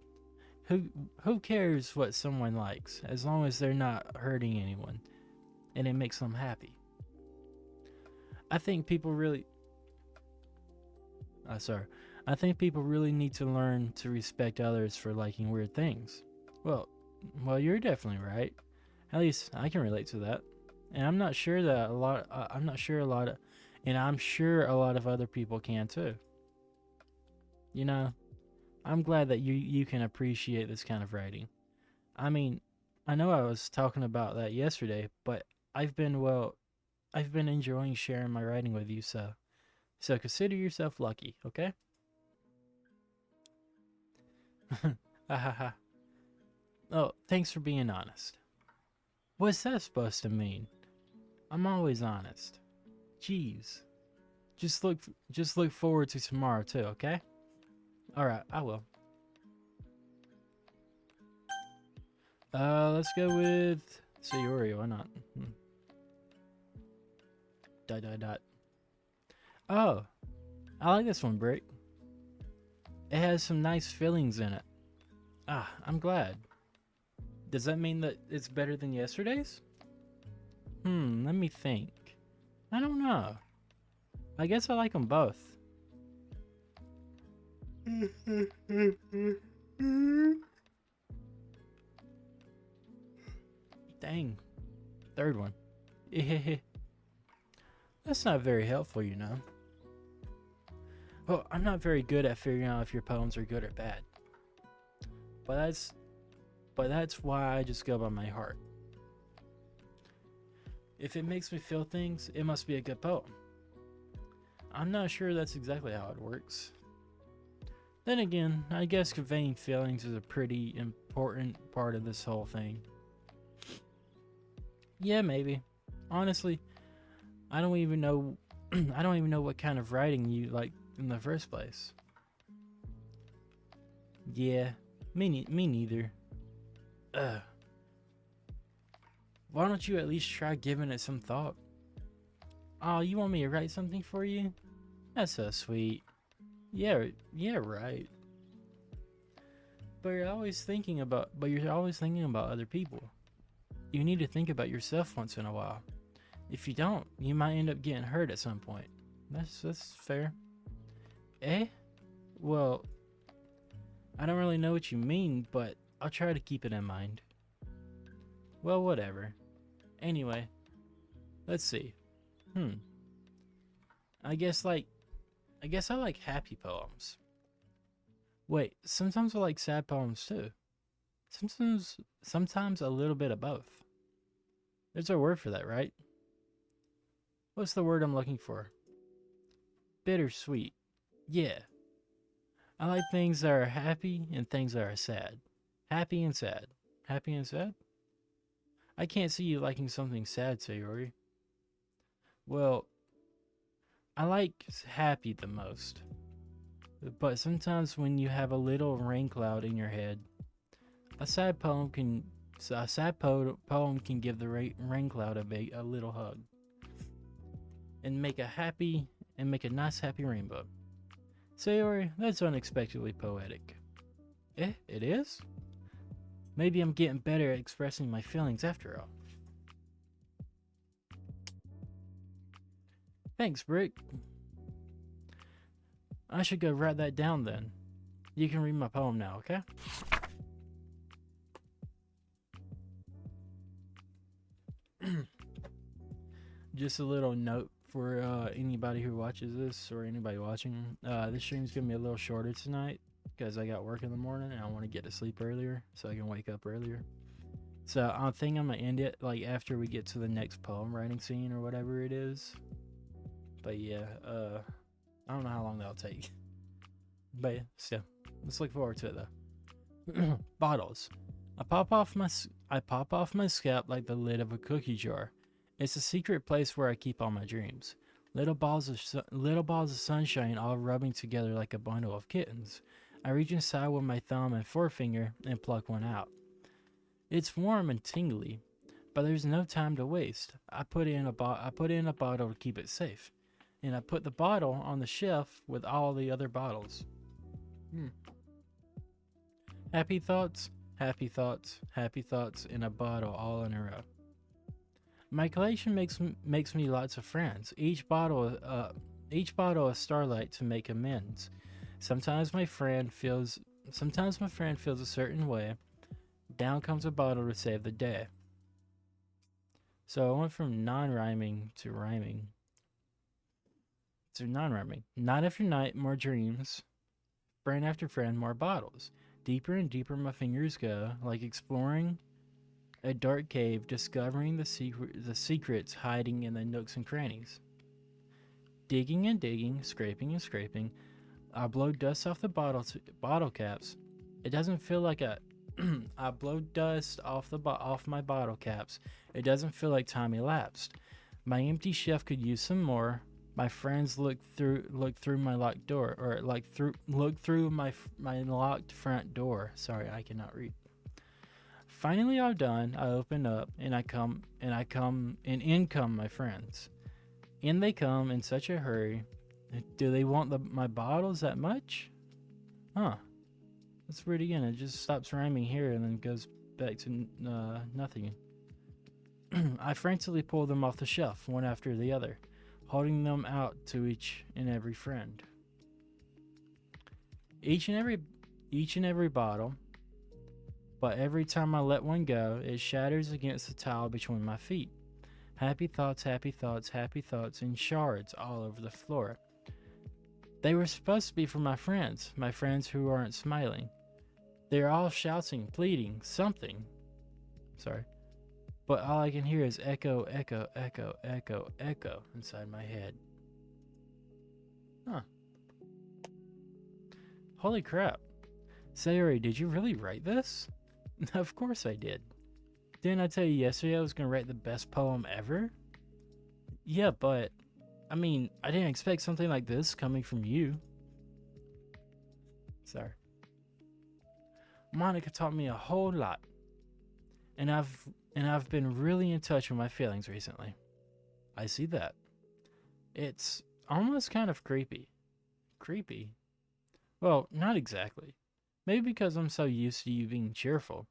Speaker 1: Who cares what someone likes as long as they're not hurting anyone and it makes them happy? I think people really need to learn to respect others for liking weird things. Well, you're definitely right. At least I can relate to that. And I'm sure a lot of other people can too. You know, I'm glad that you can appreciate this kind of writing. I mean, I know I was talking about that yesterday, but I've been enjoying sharing my writing with you, so So consider yourself lucky, okay? Ha ha ha. Oh, thanks for being honest. What's that supposed to mean? I'm always honest. Jeez. Just look forward to tomorrow too, okay? Alright, I will. Let's go with Sayori, why not? Dot dot dot. Oh, I like this one, Brick. It has some nice fillings in it. Ah, I'm glad. Does that mean that it's better than yesterday's? Let me think. I don't know. I guess I like them both. Dang. Third one. That's not very helpful, you know. Well, I'm not very good at figuring out if your poems are good or bad. But that's why I just go by my heart. If it makes me feel things, it must be a good poem. I'm not sure that's exactly how it works. Then again, I guess conveying feelings is a pretty important part of this whole thing. Yeah, maybe. Honestly, I don't even know what kind of writing you like in the first place. Yeah, me neither. Ugh. Why don't you at least try giving it some thought? Oh, you want me to write something for you? That's so sweet. Yeah, right. But you're always thinking about other people. You need to think about yourself once in a while. If you don't, you might end up getting hurt at some point. That's fair. Eh? Well, I don't really know what you mean, but I'll try to keep it in mind. Well, whatever. Anyway, let's see. I guess I like happy poems. Wait, sometimes I like sad poems too. Sometimes a little bit of both. There's a word for that, right? What's the word I'm looking for? Bittersweet. Yeah. I like things that are happy and things that are sad. Happy and sad. Happy and sad? I can't see you liking something sad, Sayori. Well, I like happy the most. But sometimes when you have a little rain cloud in your head, a sad poem can give the rain cloud a little hug and make a nice happy rainbow. Sayori, that's unexpectedly poetic. It is? Maybe I'm getting better at expressing my feelings after all. Thanks, Brick. I should go write that down then. You can read my poem now, okay? Just a little note for anybody who watches this or anybody watching. This stream's gonna be a little shorter tonight because I got work in the morning and I want to get to sleep earlier so I can wake up earlier. So I think I'm gonna end it like after we get to the next poem writing scene or whatever it is. But yeah, I don't know how long that'll take. But yeah, still, let's look forward to it though. Bottles. I pop off my scalp like the lid of a cookie jar. It's a secret place where I keep all my dreams. Little balls of sunshine all rubbing together like a bundle of kittens. I reach inside with my thumb and forefinger and pluck one out. It's warm and tingly, but there's no time to waste. I put it in a bottle to keep it safe, and I put the bottle on the shelf with all the other bottles. Happy thoughts, happy thoughts, happy thoughts in a bottle all in a row. My collection makes me lots of friends. Each bottle a starlight to make amends. Sometimes my friend feels a certain way. Down comes a bottle to save the day. So I went from non-rhyming to rhyming. To non-rhyming. Night after night, more dreams. Friend after friend, more bottles. Deeper and deeper my fingers go, like exploring a dark cave, discovering the secrets hiding in the nooks and crannies. Digging and digging, scraping and scraping. I blow dust off the bottle caps. It doesn't feel like a. I blow dust off my bottle caps. It doesn't feel like time elapsed. My empty shelf could use some more. My friends look through my locked door, or look through my locked front door. Sorry, I cannot read. Finally, all done. I open up and in come my friends. In they come in such a hurry. Do they want my bottles that much? Huh. Let's read again. It just stops rhyming here and then goes back to nothing. I frantically pull them off the shelf, one after the other, holding them out to each and every friend. Each and every bottle, but every time I let one go, it shatters against the tile between my feet. Happy thoughts, happy thoughts, happy thoughts in shards all over the floor. They were supposed to be for my friends who aren't smiling. They're all shouting, pleading, something. Sorry. But all I can hear is echo, echo, echo, echo, echo inside my head. Huh. Holy crap. Sayori, did you really write this? Of course I did. Didn't I tell you yesterday I was going to write the best poem ever? Yeah, but, I didn't expect something like this coming from you. Sorry. Monica taught me a whole lot. And I've been really in touch with my feelings recently. I see that. It's almost kind of creepy. Creepy? Well, not exactly. Maybe because I'm so used to you being cheerful.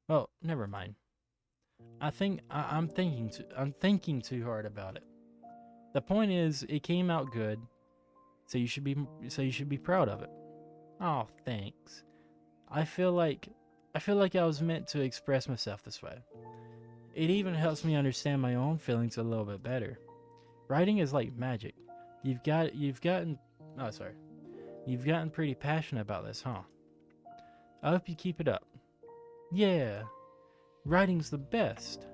Speaker 1: Well, never mind. I'm thinking too hard about it. The point is, it came out good, so you should be proud of it. Oh, thanks. I feel like I was meant to express myself this way. It even helps me understand my own feelings a little bit better. Writing is like magic. You've gotten pretty passionate about this, huh? I hope you keep it up. Yeah, writing's the best.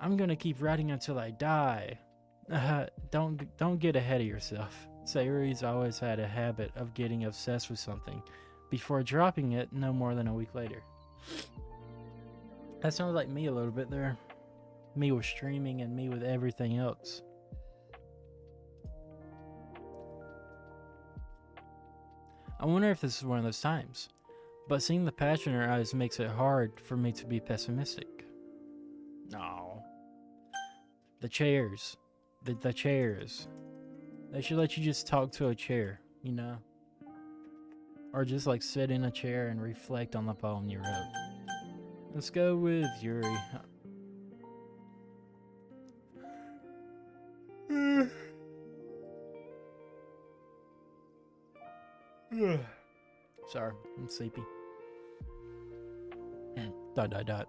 Speaker 1: I'm gonna keep writing until I die. Don't get ahead of yourself. Sayori's always had a habit of getting obsessed with something before dropping it no more than a week later. That sounds like me a little bit there. Me with streaming and me with everything else. I wonder if this is one of those times. But seeing the passion in her eyes makes it hard for me to be pessimistic. No. The chairs. The chairs. They should let you just talk to a chair, you know? Or just like sit in a chair and reflect on the poem you wrote. Let's go with Yuri. Sorry, I'm sleepy. Dot.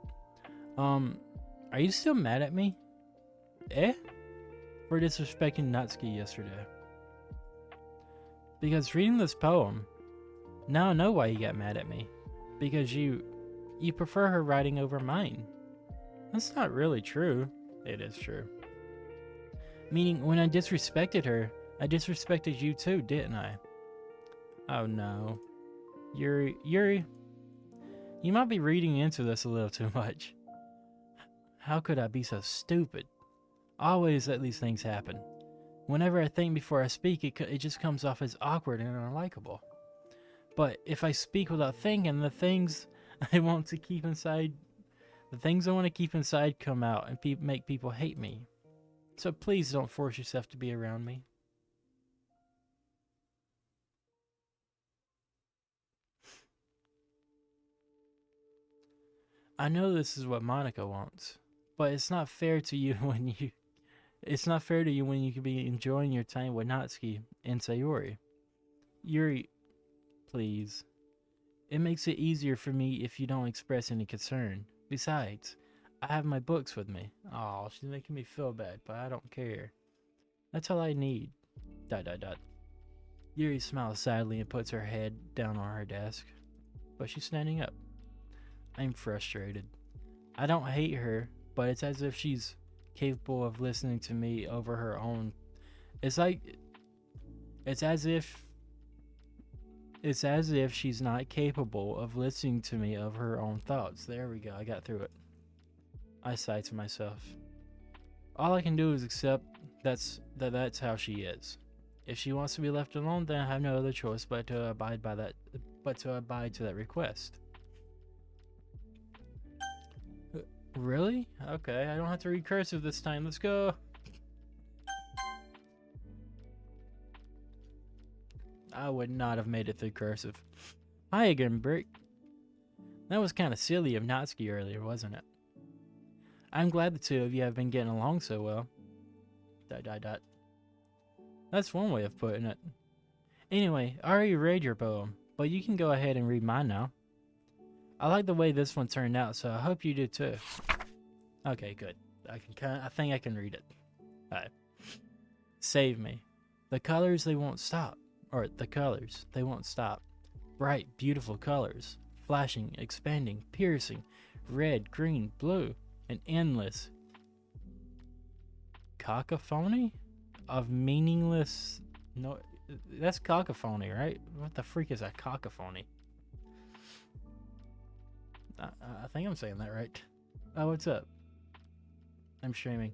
Speaker 1: Are you still mad at me? For disrespecting Natsuki yesterday. Because reading this poem, now I know why you got mad at me. Because you prefer her writing over mine. That's not really true. It is true. Meaning, when I disrespected her, I disrespected you too, didn't I? Oh no. Yuri, you might be reading into this a little too much. How could I be so stupid? I always let these things happen. Whenever I think before I speak, it just comes off as awkward and unlikable. But if I speak without thinking, the things I want to keep inside come out and make people hate me. So please don't force yourself to be around me. I know this is what Monica wants, but it's not fair to you when you could be enjoying your time with Natsuki and Sayori. Yuri, please. It makes it easier for me if you don't express any concern. Besides, I have my books with me. Oh, she's making me feel bad, but I don't care. That's all I need. ... Yuri smiles sadly and puts her head down on her desk, but she's standing up. I'm frustrated. I don't hate her, but it's as if she's capable of listening to me over her own It's like it's as if she's not capable of listening to me of her own thoughts. There we go. I got through it. I sigh to myself. All I can do is accept that's how she is. If she wants to be left alone, then I have no other choice but to abide to that request. Really? Okay, I don't have to read cursive this time. Let's go. I would not have made it through cursive. Hi again, Brick. That was kind of silly of Natsuki earlier, wasn't it? I'm glad the two of you have been getting along so well. ... That's one way of putting it. Anyway, I already read your poem, but you can go ahead and read mine now. I like the way this one turned out, so I hope you do too. Okay, good. I think I can read it. Alright. Save me. The colors, they won't stop. Bright, beautiful colors. Flashing, expanding, piercing. Red, green, blue. An endless cacophony of meaningless... No, that's cacophony, right? What the freak is a cacophony? I think I'm saying that right. Oh, what's up? I'm streaming.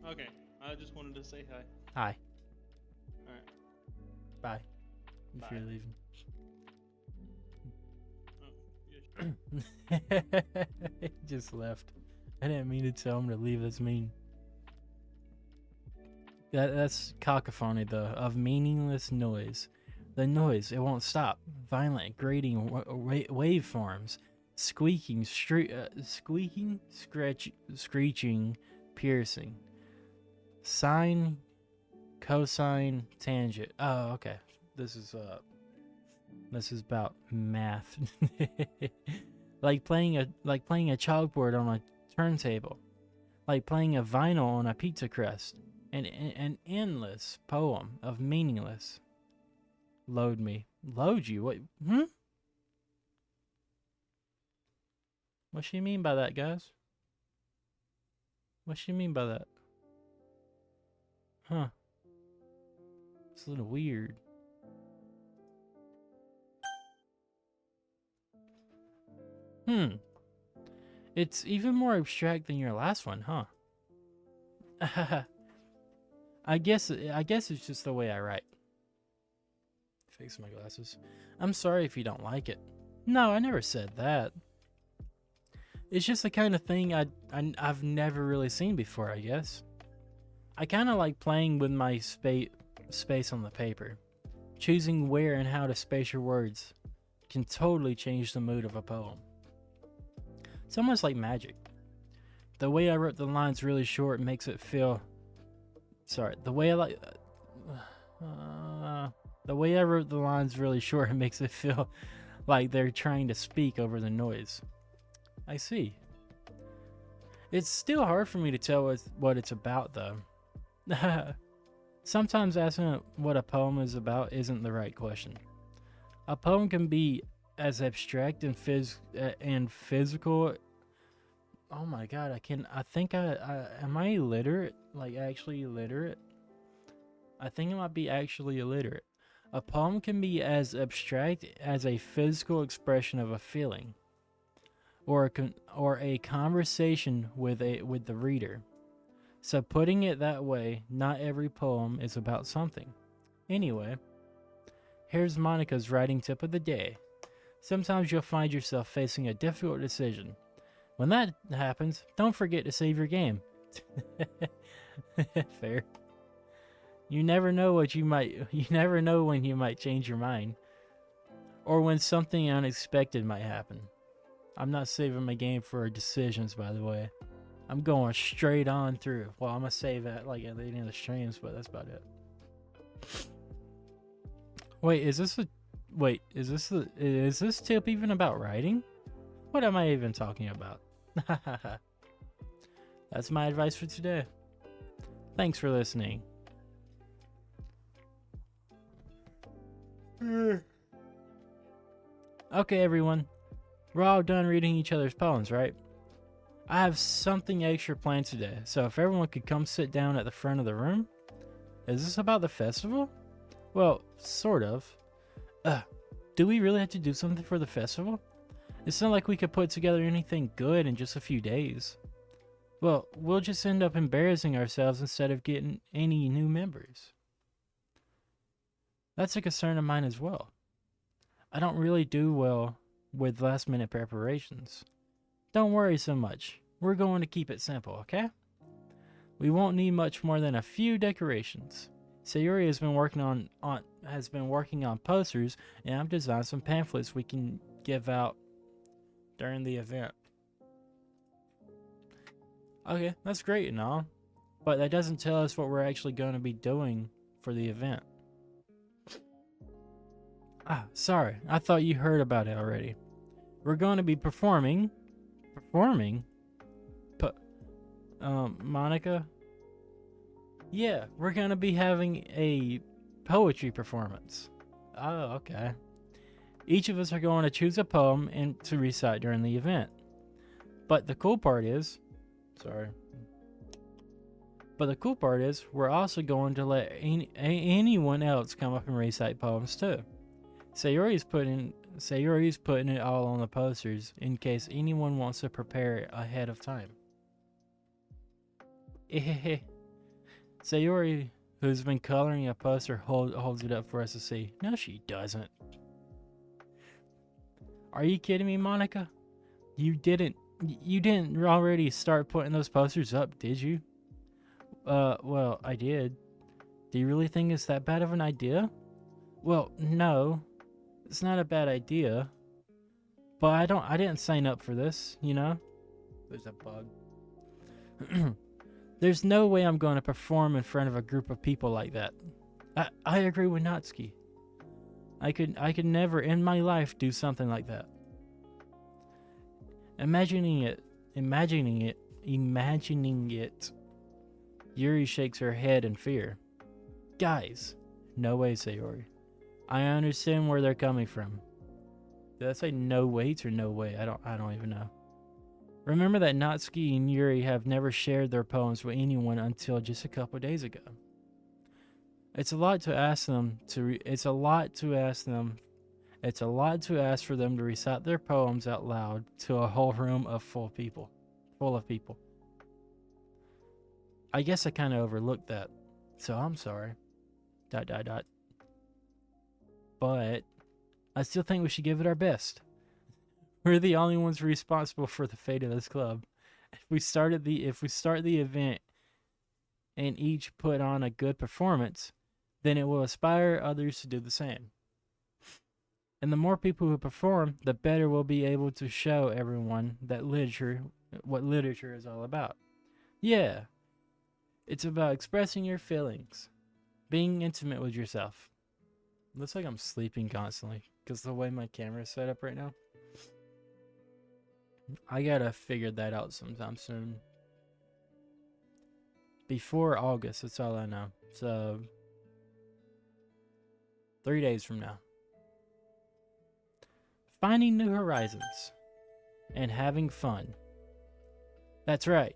Speaker 2: Okay, I just wanted to say hi.
Speaker 1: Hi.
Speaker 2: Alright.
Speaker 1: Bye. If
Speaker 2: Bye.
Speaker 1: you're leaving.
Speaker 2: Oh,
Speaker 1: He just left. I didn't mean to tell him to leave. That's mean. That's cacophony, though, of meaningless noise. The noise, it won't stop. Violent, grating waveforms. Squeaking, squeaking, screeching, piercing. Sine, cosine, tangent. Oh, okay. This is about math. like playing a chalkboard on a turntable. Like playing a vinyl on a pizza crust. An endless poem of meaningless. Load me. Load you? What? What she mean by that, guys? What she mean by that? Huh. It's a little weird. It's even more abstract than your last one, huh? I guess it's just the way I write. Fix my glasses. I'm sorry if you don't like it. No, I never said that. It's just the kind of thing I've never really seen before, I guess. I kind of like playing with my space on the paper. Choosing where and how to space your words can totally change the mood of a poem. It's almost like magic. The way I wrote the lines really short makes it feel... Sorry, the way I wrote the lines really short makes it feel like they're trying to speak over the noise. I see. It's still hard for me to tell what it's about, though. Sometimes asking what a poem is about isn't the right question. A poem can be as abstract and physical. Oh my god, I think am I illiterate? Like actually illiterate? I think I might be actually illiterate. A poem can be as abstract as a physical expression of a feeling, or a conversation with the reader. So putting it that way, not every poem is about something. Anyway, here's Monica's writing tip of the day. Sometimes you'll find yourself facing a difficult decision. When that happens, don't forget to save your game. Fair. You never know when you might change your mind, or when something unexpected might happen. I'm not saving my game for decisions, by the way. I'm going straight on through. Well, I'm gonna save that like at the end of the streams, but that's about it. Wait, is this tip even about writing? What am I even talking about? That's my advice for today. Thanks for listening. Okay, everyone. We're all done reading each other's poems, right? I have something extra planned today, so if everyone could come sit down at the front of the room. Is this about the festival? Well, sort of. Do we really have to do something for the festival? It's not like we could put together anything good in just a few days. Well, we'll just end up embarrassing ourselves instead of getting any new members. That's a concern of mine as well. I don't really do well with last minute preparations. Don't worry so much. We're going to keep it simple, okay? We won't need much more than a few decorations. Sayuri has been working on posters, and I've designed some pamphlets we can give out during the event. Okay, that's great and all, but that doesn't tell us what we're actually going to be doing for the event. Sorry, I thought you heard about it already. We're going to be performing? Monica? Yeah, we're going to be having a poetry performance. Oh, okay. Each of us are going to choose a poem and to recite during the event. But the cool part is, we're also going to let anyone else come up and recite poems too. Sayori's putting it all on the posters in case anyone wants to prepare it ahead of time. Sayori, who's been coloring a poster, holds it up for us to see. No, she doesn't. Are you kidding me, Monica? You didn't already start putting those posters up, did you? Well, I did. Do you really think it's that bad of an idea? Well, no. It's not a bad idea. But I didn't sign up for this, you know? There's a bug. There's no way I'm going to perform in front of a group of people like that. I agree with Natsuki. I could never in my life do something like that. Imagining it. Yuri shakes her head in fear. Guys, no way, Sayori. I understand where they're coming from. Did I say no weights or no way? I don't even know. Remember that Natsuki and Yuri have never shared their poems with anyone until just a couple days ago. It's a lot to ask for them to recite their poems out loud to a whole room full of people. I guess I kind of overlooked that, so I'm sorry. ... But I still think we should give it our best. We're the only ones responsible for the fate of this club. If we start the event and each put on a good performance, then it will inspire others to do the same. And the more people who perform, the better we'll be able to show everyone that what literature is all about. Yeah, it's about expressing your feelings, being intimate with yourself. Looks like I'm sleeping constantly because the way my camera is set up right now. I gotta figure that out sometime soon. Before August, that's all I know. So, 3 days from now. Finding new horizons and having fun. That's right.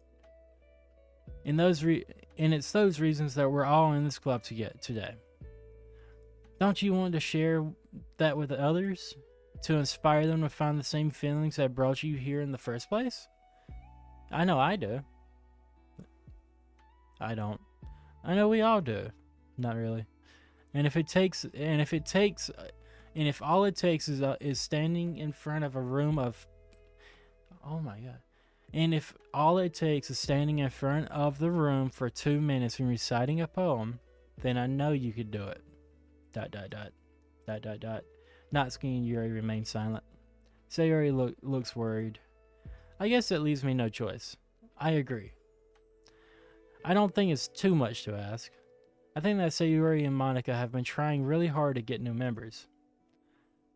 Speaker 1: And it's those reasons that we're all in this club today. Don't you want to share that with others? To inspire them to find the same feelings that brought you here in the first place? I know I do. I don't. I know we all do. Not really. And if all it takes is standing in front of a room of, oh my god. And if all it takes is standing in front of the room for 2 minutes and reciting a poem, then I know you could do it. ... Natsuki and Yuri remain silent. Sayori looks worried. I guess that leaves me no choice. I agree. I don't think it's too much to ask. I think that Sayori and Monica have been trying really hard to get new members.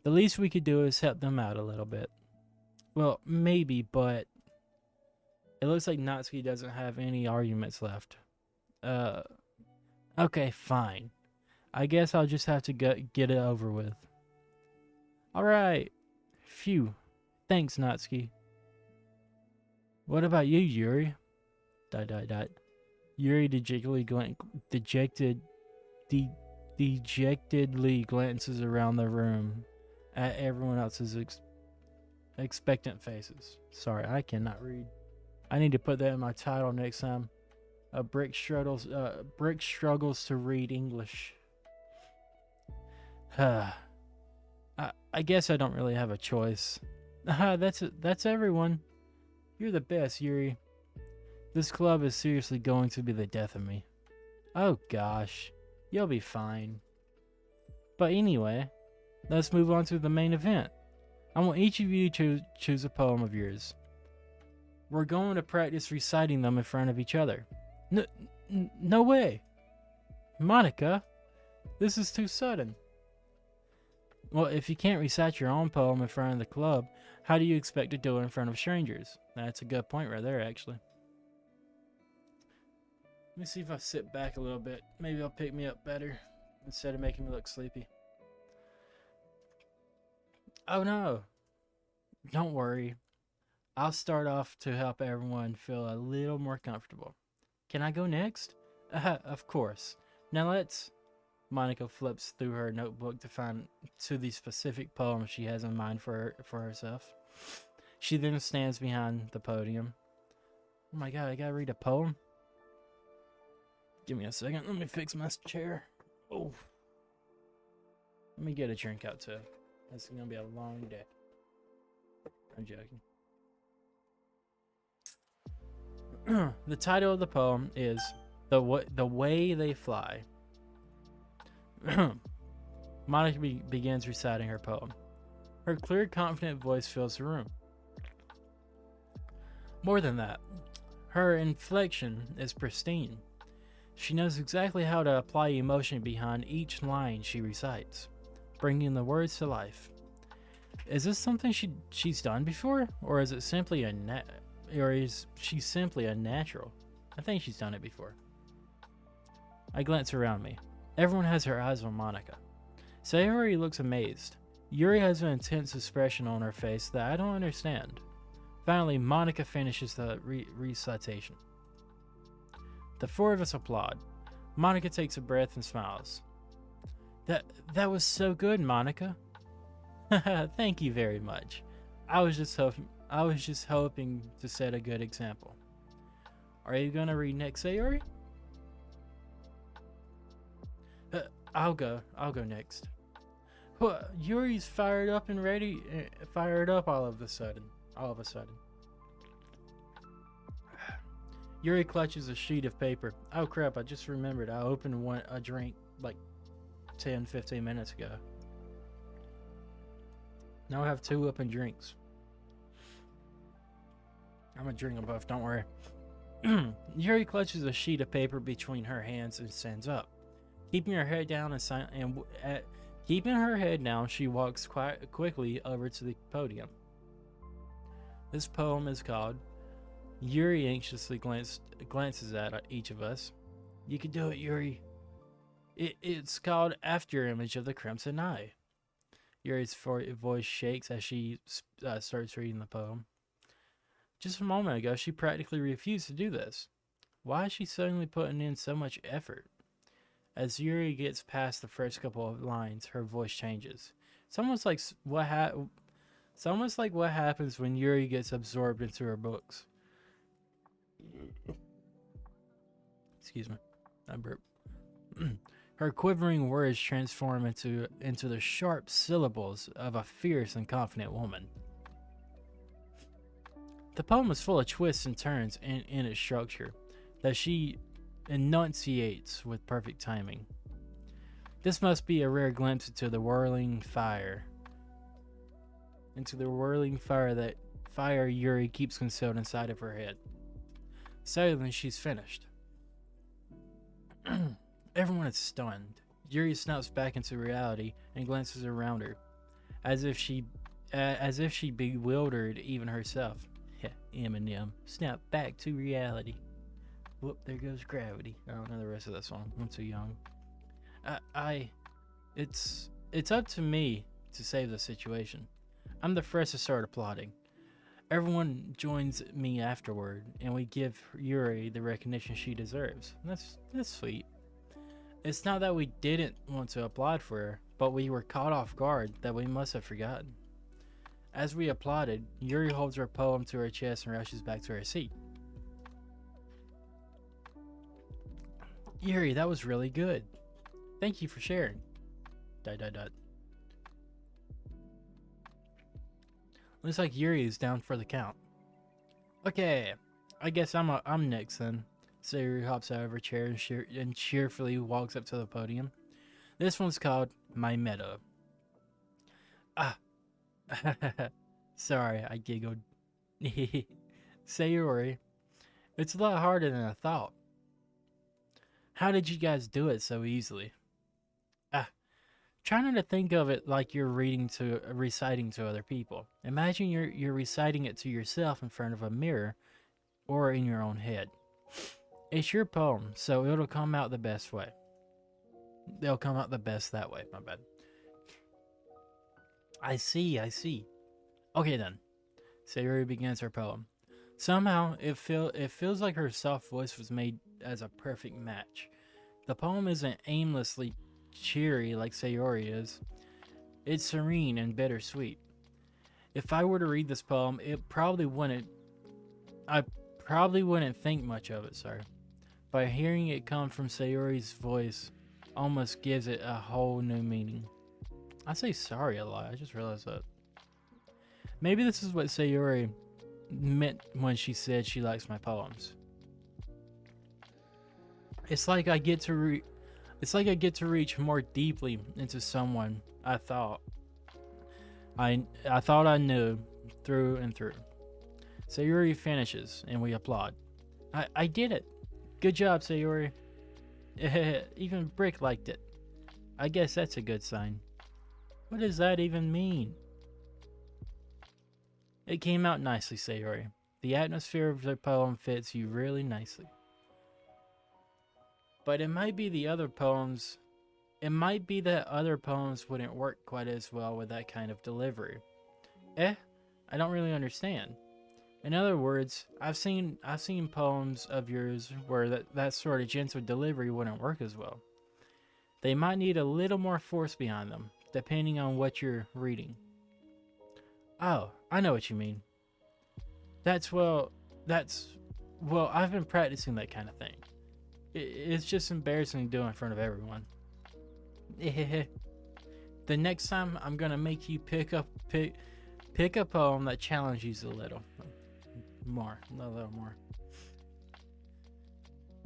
Speaker 1: The least we could do is help them out a little bit. Well, maybe, but it looks like Natsuki doesn't have any arguments left. Okay, fine. I guess I'll just have to get it over with. Alright. Phew. Thanks, Natsuki. What about you, Yuri? Dot dot dot. Yuri dejectedly glances around the room at everyone else's expectant faces. Sorry, I cannot read. I need to put that in my title next time. A brick struggles to read English. I guess I don't really have a choice. That's everyone. You're the best, Yuri. This club is seriously going to be the death of me. Oh gosh, you'll be fine. But anyway, let's move on to the main event. I want each of you to choose a poem of yours. We're going to practice reciting them in front of each other. No way! Monica, this is too sudden. Well, if you can't recite your own poem in front of the club, how do you expect to do it in front of strangers? That's a good point right there, actually. Let me see if I sit back a little bit. Maybe it'll pick me up better instead of making me look sleepy. Oh no! Don't worry. I'll start off to help everyone feel a little more comfortable. Can I go next? Of course. Now let's... Monica flips through her notebook to find the specific poem she has in mind for herself. She then stands behind the podium. Oh my god, I gotta read a poem? Give me a second, let me fix my chair. Oh. Let me get a drink out too. This is gonna be a long day. I'm joking. The title of the poem is The Way They Fly. Monica begins reciting her poem. Her clear, confident voice fills the room. More than that, her inflection is pristine. She knows exactly how to apply emotion behind each line she recites, bringing the words to life. Is this something she's done before, or is she simply a natural? I think she's done it before. I glance around me. Everyone has their eyes on Monica. Sayori looks amazed. Yuri has an intense expression on her face that I don't understand. Finally, Monica finishes the recitation. The four of us applaud. Monica takes a breath and smiles. That was so good, Monica. Thank you very much. I was just hoping to set a good example. Are you gonna read next, Sayori? I'll go next. Yuri's fired up and ready. Fired up all of a sudden. Yuri clutches a sheet of paper. Oh crap, I just remembered. I opened a drink like 10-15 minutes ago. Now I have 2 open drinks. I'm gonna drink them both, don't worry. Yuri clutches a sheet of paper between her hands and stands up. Keeping her head down keeping her head down, she walks quickly over to the podium. This poem is called. Yuri anxiously glances at each of us. You can do it, Yuri. It's called After Image of the Crimson Eye. Yuri's voice shakes as she starts reading the poem. Just a moment ago, she practically refused to do this. Why is she suddenly putting in so much effort? As Yuri gets past the first couple of lines, her voice changes. It's almost like what happens when Yuri gets absorbed into her books. Excuse me, I burp. Her quivering words transform into the sharp syllables of a fierce and confident woman. The poem is full of twists and turns in its structure that she enunciates with perfect timing. This must be a rare glimpse into the whirling fire that Yuri keeps concealed inside of her head. Suddenly, she's finished. Everyone is stunned. Yuri snaps back into reality and glances around her, as if she bewildered even herself. Eminem, snap back to reality. Whoop, there goes gravity. I don't know the rest of that song. I'm too young. It's up to me to save the situation. I'm the first to start applauding. Everyone joins me afterward, and we give Yuri the recognition she deserves. That's sweet. It's not that we didn't want to applaud for her, but we were caught off guard that we must have forgotten. As we applauded, Yuri holds her poem to her chest and rushes back to her seat. Yuri, that was really good. Thank you for sharing. ... Looks like Yuri is down for the count. Okay, I guess I'm next then. So Yuri hops out of her chair and cheerfully walks up to the podium. This one's called My Meadow. Ah, sorry, I giggled. Sayori, it's a lot harder than I thought. How did you guys do it so easily? Try not to think of it like you're reciting to other people. Imagine you're reciting it to yourself in front of a mirror or in your own head. It's your poem, so it'll come out the best way. They'll come out the best that way, my bad. I see. Okay then. Sayuri begins her poem. Somehow, it feels like her soft voice was made as a perfect match. The poem isn't aimlessly cheery like Sayori is. It's serene and bittersweet. If I were to read this poem, I probably wouldn't think much of it, sorry. But hearing it come from Sayori's voice almost gives it a whole new meaning. I say sorry a lot, I just realized that. Maybe this is what Sayori meant when she said she likes my poems. It's like I get to reach more deeply into someone I thought I knew through and through. Sayuri finishes, and we applaud. I did it. Good job, Sayuri. Even Brick liked it. I guess that's a good sign. What does that even mean? It came out nicely, Sayori. The atmosphere of the poem fits you really nicely. But it might be that other poems wouldn't work quite as well with that kind of delivery. I don't really understand. In other words, I've seen poems of yours where that sort of gentle delivery wouldn't work as well. They might need a little more force behind them, depending on what you're reading. Oh, I know what you mean. Well, I've been practicing that kind of thing. It's just embarrassing to do in front of everyone. The next time, I'm gonna make you pick a poem that challenges you a little more.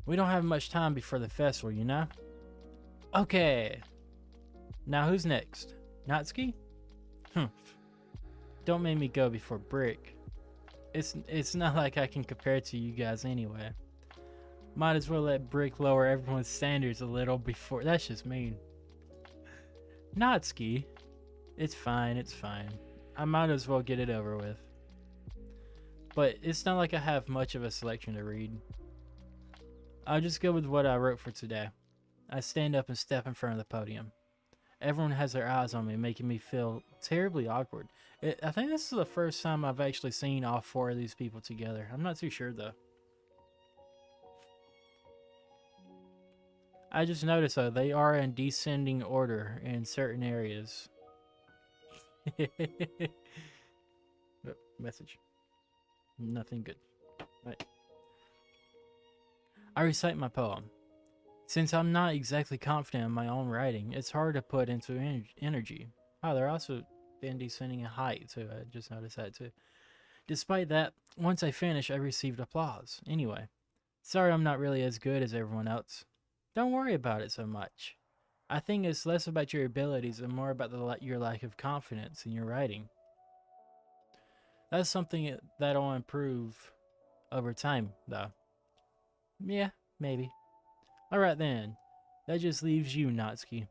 Speaker 1: We don't have much time before the festival, you know? Okay. Now who's next? Natsuki? Don't make me go before Brick. It's not like I can compare to you guys anyway. Might as well let Brick lower everyone's standards a little before. That's just mean. Natsuki. It's fine. I might as well get it over with. But it's not like I have much of a selection to read. I'll just go with what I wrote for today. I stand up and step in front of the podium. Everyone has their eyes on me, making me feel terribly awkward. I think this is the first time I've actually seen all four of these people together. I'm not too sure though. I just noticed though, they are in descending order in certain areas. Message. Nothing good. Right. I recite my poem. Since I'm not exactly confident in my own writing, it's hard to put into energy. Oh, they're also in descending in height too. I just noticed that too. Despite that, once I finished, I received applause. Anyway, sorry I'm not really as good as everyone else. Don't worry about it so much. I think it's less about your abilities and more about your lack of confidence in your writing. That's something that'll improve over time, though. Yeah, maybe. Alright then. That just leaves you, Natsuki.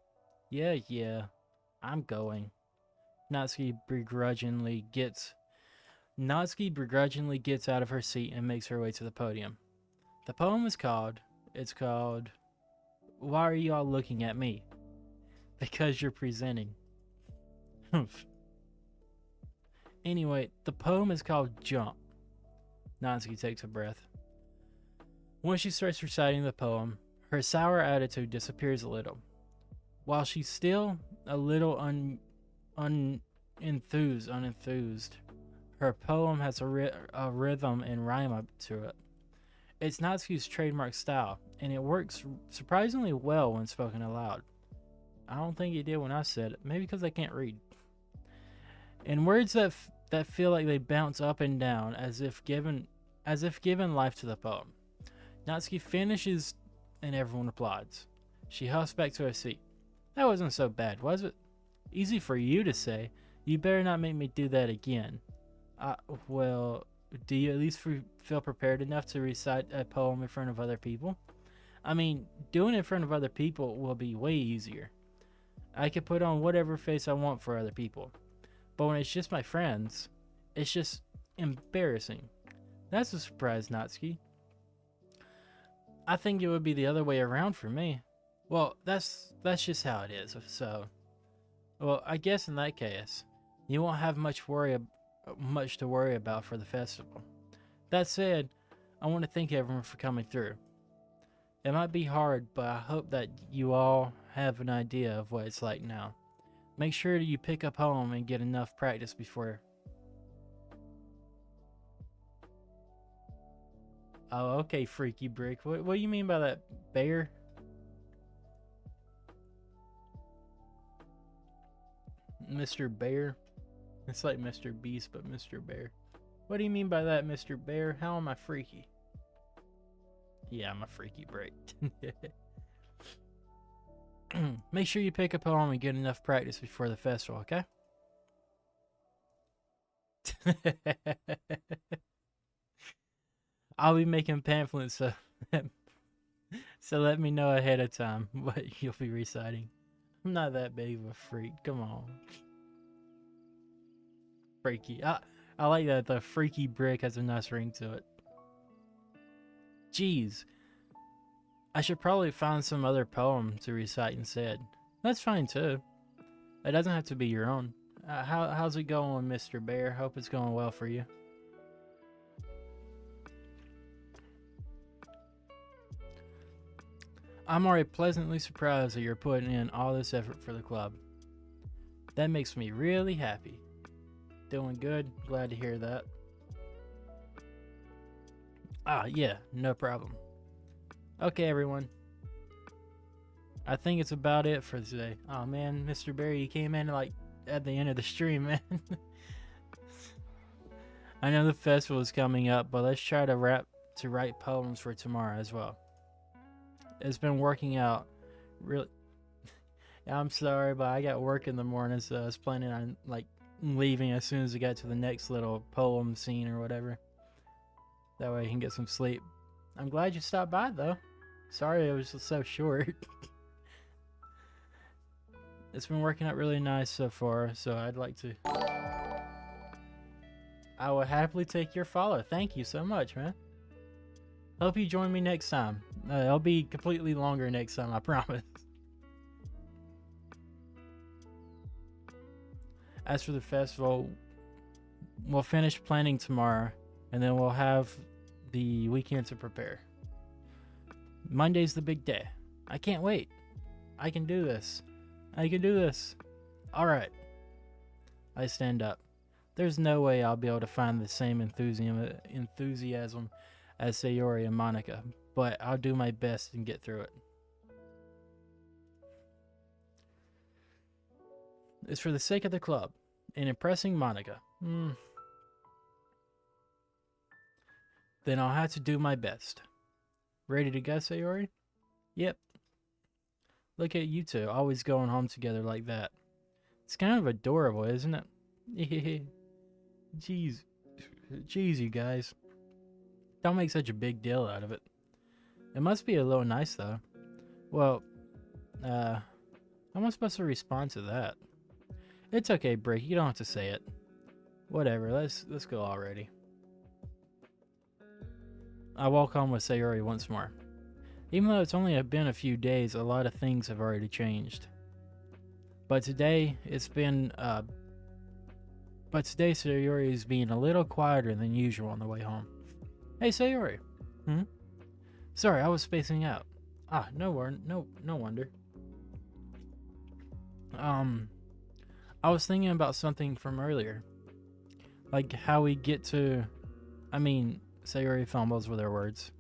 Speaker 1: Yeah. I'm going. Natsuki begrudgingly gets out of her seat and makes her way to the podium. The poem is called, Why Are You All Looking at Me? Because you're presenting. Anyway, the poem is called Jump. Natsuki takes a breath. Once she starts reciting the poem, her sour attitude disappears a little. While she's still a little unenthused, her poem has a rhythm and rhyme up to it. It's Natsuki's trademark style, and it works surprisingly well when spoken aloud. I don't think it did when I said it, maybe because I can't read. In words that feel like they bounce up and down as if given life to the poem. Natsuki finishes and everyone applauds. She huffs back to her seat. That wasn't so bad, was it? Easy for you to say. You better not make me do that again. Well, do you at least feel prepared enough to recite a poem in front of other people? I mean, doing it in front of other people will be way easier. I can put on whatever face I want for other people. But when it's just my friends, it's just embarrassing. That's a surprise, Natsuki. I think it would be the other way around for me. Well, that's just how it is. So, well, I guess in that case, you won't have much to worry about for the festival. That said, I want to thank everyone for coming through. It might be hard, but I hope that you all have an idea of what it's like now. Make sure you pick up home and get enough practice before. Oh, okay, Freaky Brick. What do you mean by that, bear? Mr. Bear? It's like Mr. Beast, but Mr. Bear. What do you mean by that, Mr. Bear? How am I freaky? Yeah, I'm a Freaky Brick. Make sure you pick up home and get enough practice before the festival, okay? I'll be making pamphlets, so let me know ahead of time what you'll be reciting. I'm not that big of a freak. Come on. Freaky. I like that. The Freaky Brick has a nice ring to it. Jeez. I should probably find some other poem to recite instead. That's fine too. It doesn't have to be your own. How's it going, Mr. Bear? Hope it's going well for you. I'm already pleasantly surprised that you're putting in all this effort for the club. That makes me really happy. Doing good. Glad to hear that. Yeah, no problem. Okay, everyone. I think it's about it for today. Oh man, Mr. Barry, you came in like at the end of the stream, man. I know the festival is coming up, but let's try to write poems for tomorrow as well. It's been working out really. I'm sorry, but I got work in the morning, so I was planning on like leaving as soon as we got to the next little poem scene or whatever. That way I can get some sleep. I'm glad you stopped by though. Sorry it was so short. It's been working out really nice so far, so I'd like to. I will happily take your follow. Thank you so much, man. Hope you join me next time. It'll be completely longer next time, I promise. As for the festival, we'll finish planning tomorrow, and then we'll have the weekend to prepare. Monday's the big day. I can't wait. I can do this. I can do this. Alright. I stand up. There's no way I'll be able to find the same enthusiasm as Sayori and Monica, but I'll do my best and get through it. It's for the sake of the club and impressing Monica. Then I'll have to do my best. Ready to go, Sayori? Yep. Look at you two, always going home together like that. It's kind of adorable, isn't it? Jeez, you guys. Don't make such a big deal out of it. It must be a little nice, though. Well, how am I supposed to respond to that? It's okay, Brick. You don't have to say it. Whatever. Let's go already. I walk home with Sayori once more. Even though it's only been a few days, a lot of things have already changed. But today, it's been But today Sayori is being a little quieter than usual on the way home. Hey Sayori. Hmm? Sorry, I was spacing out. Ah, no wonder. I was thinking about something from earlier. Like how we get to... Sayori fumbles with her words.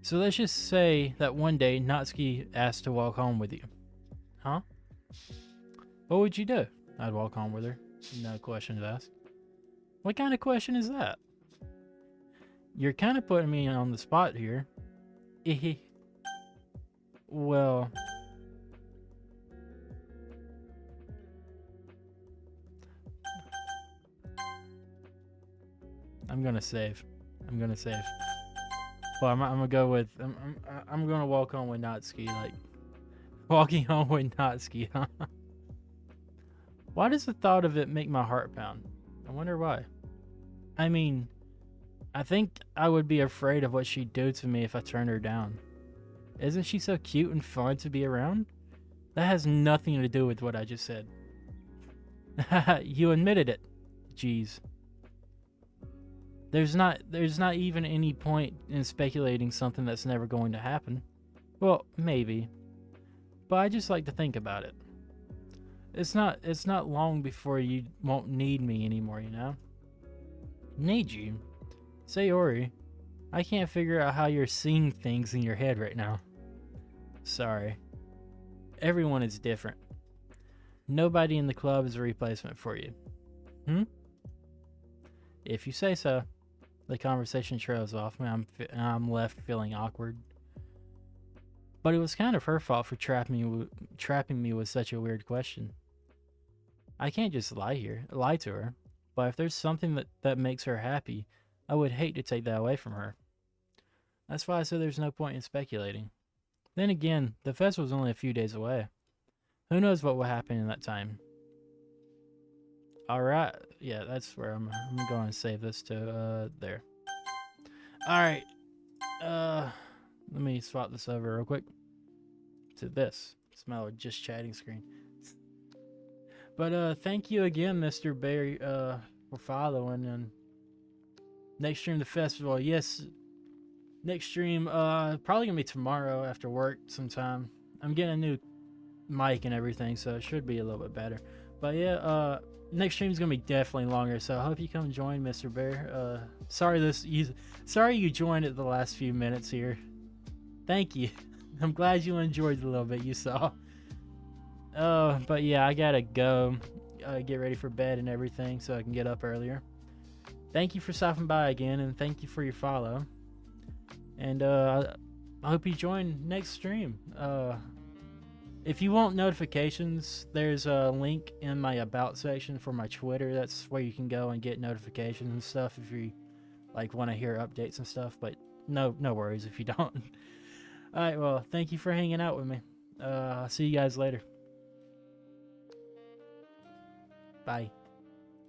Speaker 1: So let's just say that one day Natsuki asked to walk home with you. Huh? What would you do? I'd walk home with her. No questions asked. What kind of question is that? You're kind of putting me on the spot here. Well... I'm gonna save. Well, I'm gonna go with... I'm gonna walk home with Natsuki, like... Walking home with Natsuki, huh? Why does the thought of it make my heart pound? I wonder why. I mean, I think I would be afraid of what she'd do to me if I turned her down. Isn't she so cute and fun to be around? That has nothing to do with what I just said. You admitted it. Jeez. There's not even any point in speculating something that's never going to happen. Well, maybe. But I just like to think about it. It's not long before you won't need me anymore, you know? Need you? Sayori, I can't figure out how you're seeing things in your head right now. Sorry. Everyone is different. Nobody in the club is a replacement for you. If you say so. The conversation trails off, and I'm left feeling awkward. But it was kind of her fault for trapping me with such a weird question. I can't just lie to her. But if there's something that makes her happy, I would hate to take that away from her. That's why I said there's no point in speculating. Then again, the festival's only a few days away. Who knows what will happen in that time? Alright, yeah, that's where I'm going to save this to, there. Alright, let me swap this over real quick to this. It's my just chatting screen. But, thank you again, Mr. Barry, for following, and next stream, the festival, yes, next stream, probably gonna be tomorrow after work sometime. I'm getting a new mic and everything, so it should be a little bit better. But yeah, next stream is gonna be definitely longer, so I hope you come join, Mr. Bear. Sorry you joined at the last few minutes here. Thank you. I'm glad you enjoyed the little bit you saw. But yeah, I gotta go get ready for bed and everything so I can get up earlier. Thank you for stopping by again, and thank you for your follow. And I hope you join next stream. If you want notifications, there's a link in my about section for my Twitter. That's where you can go and get notifications and stuff if you like want to hear updates and stuff. But no worries if you don't. All right, well, thank you for hanging out with me. I'll see you guys later. Bye.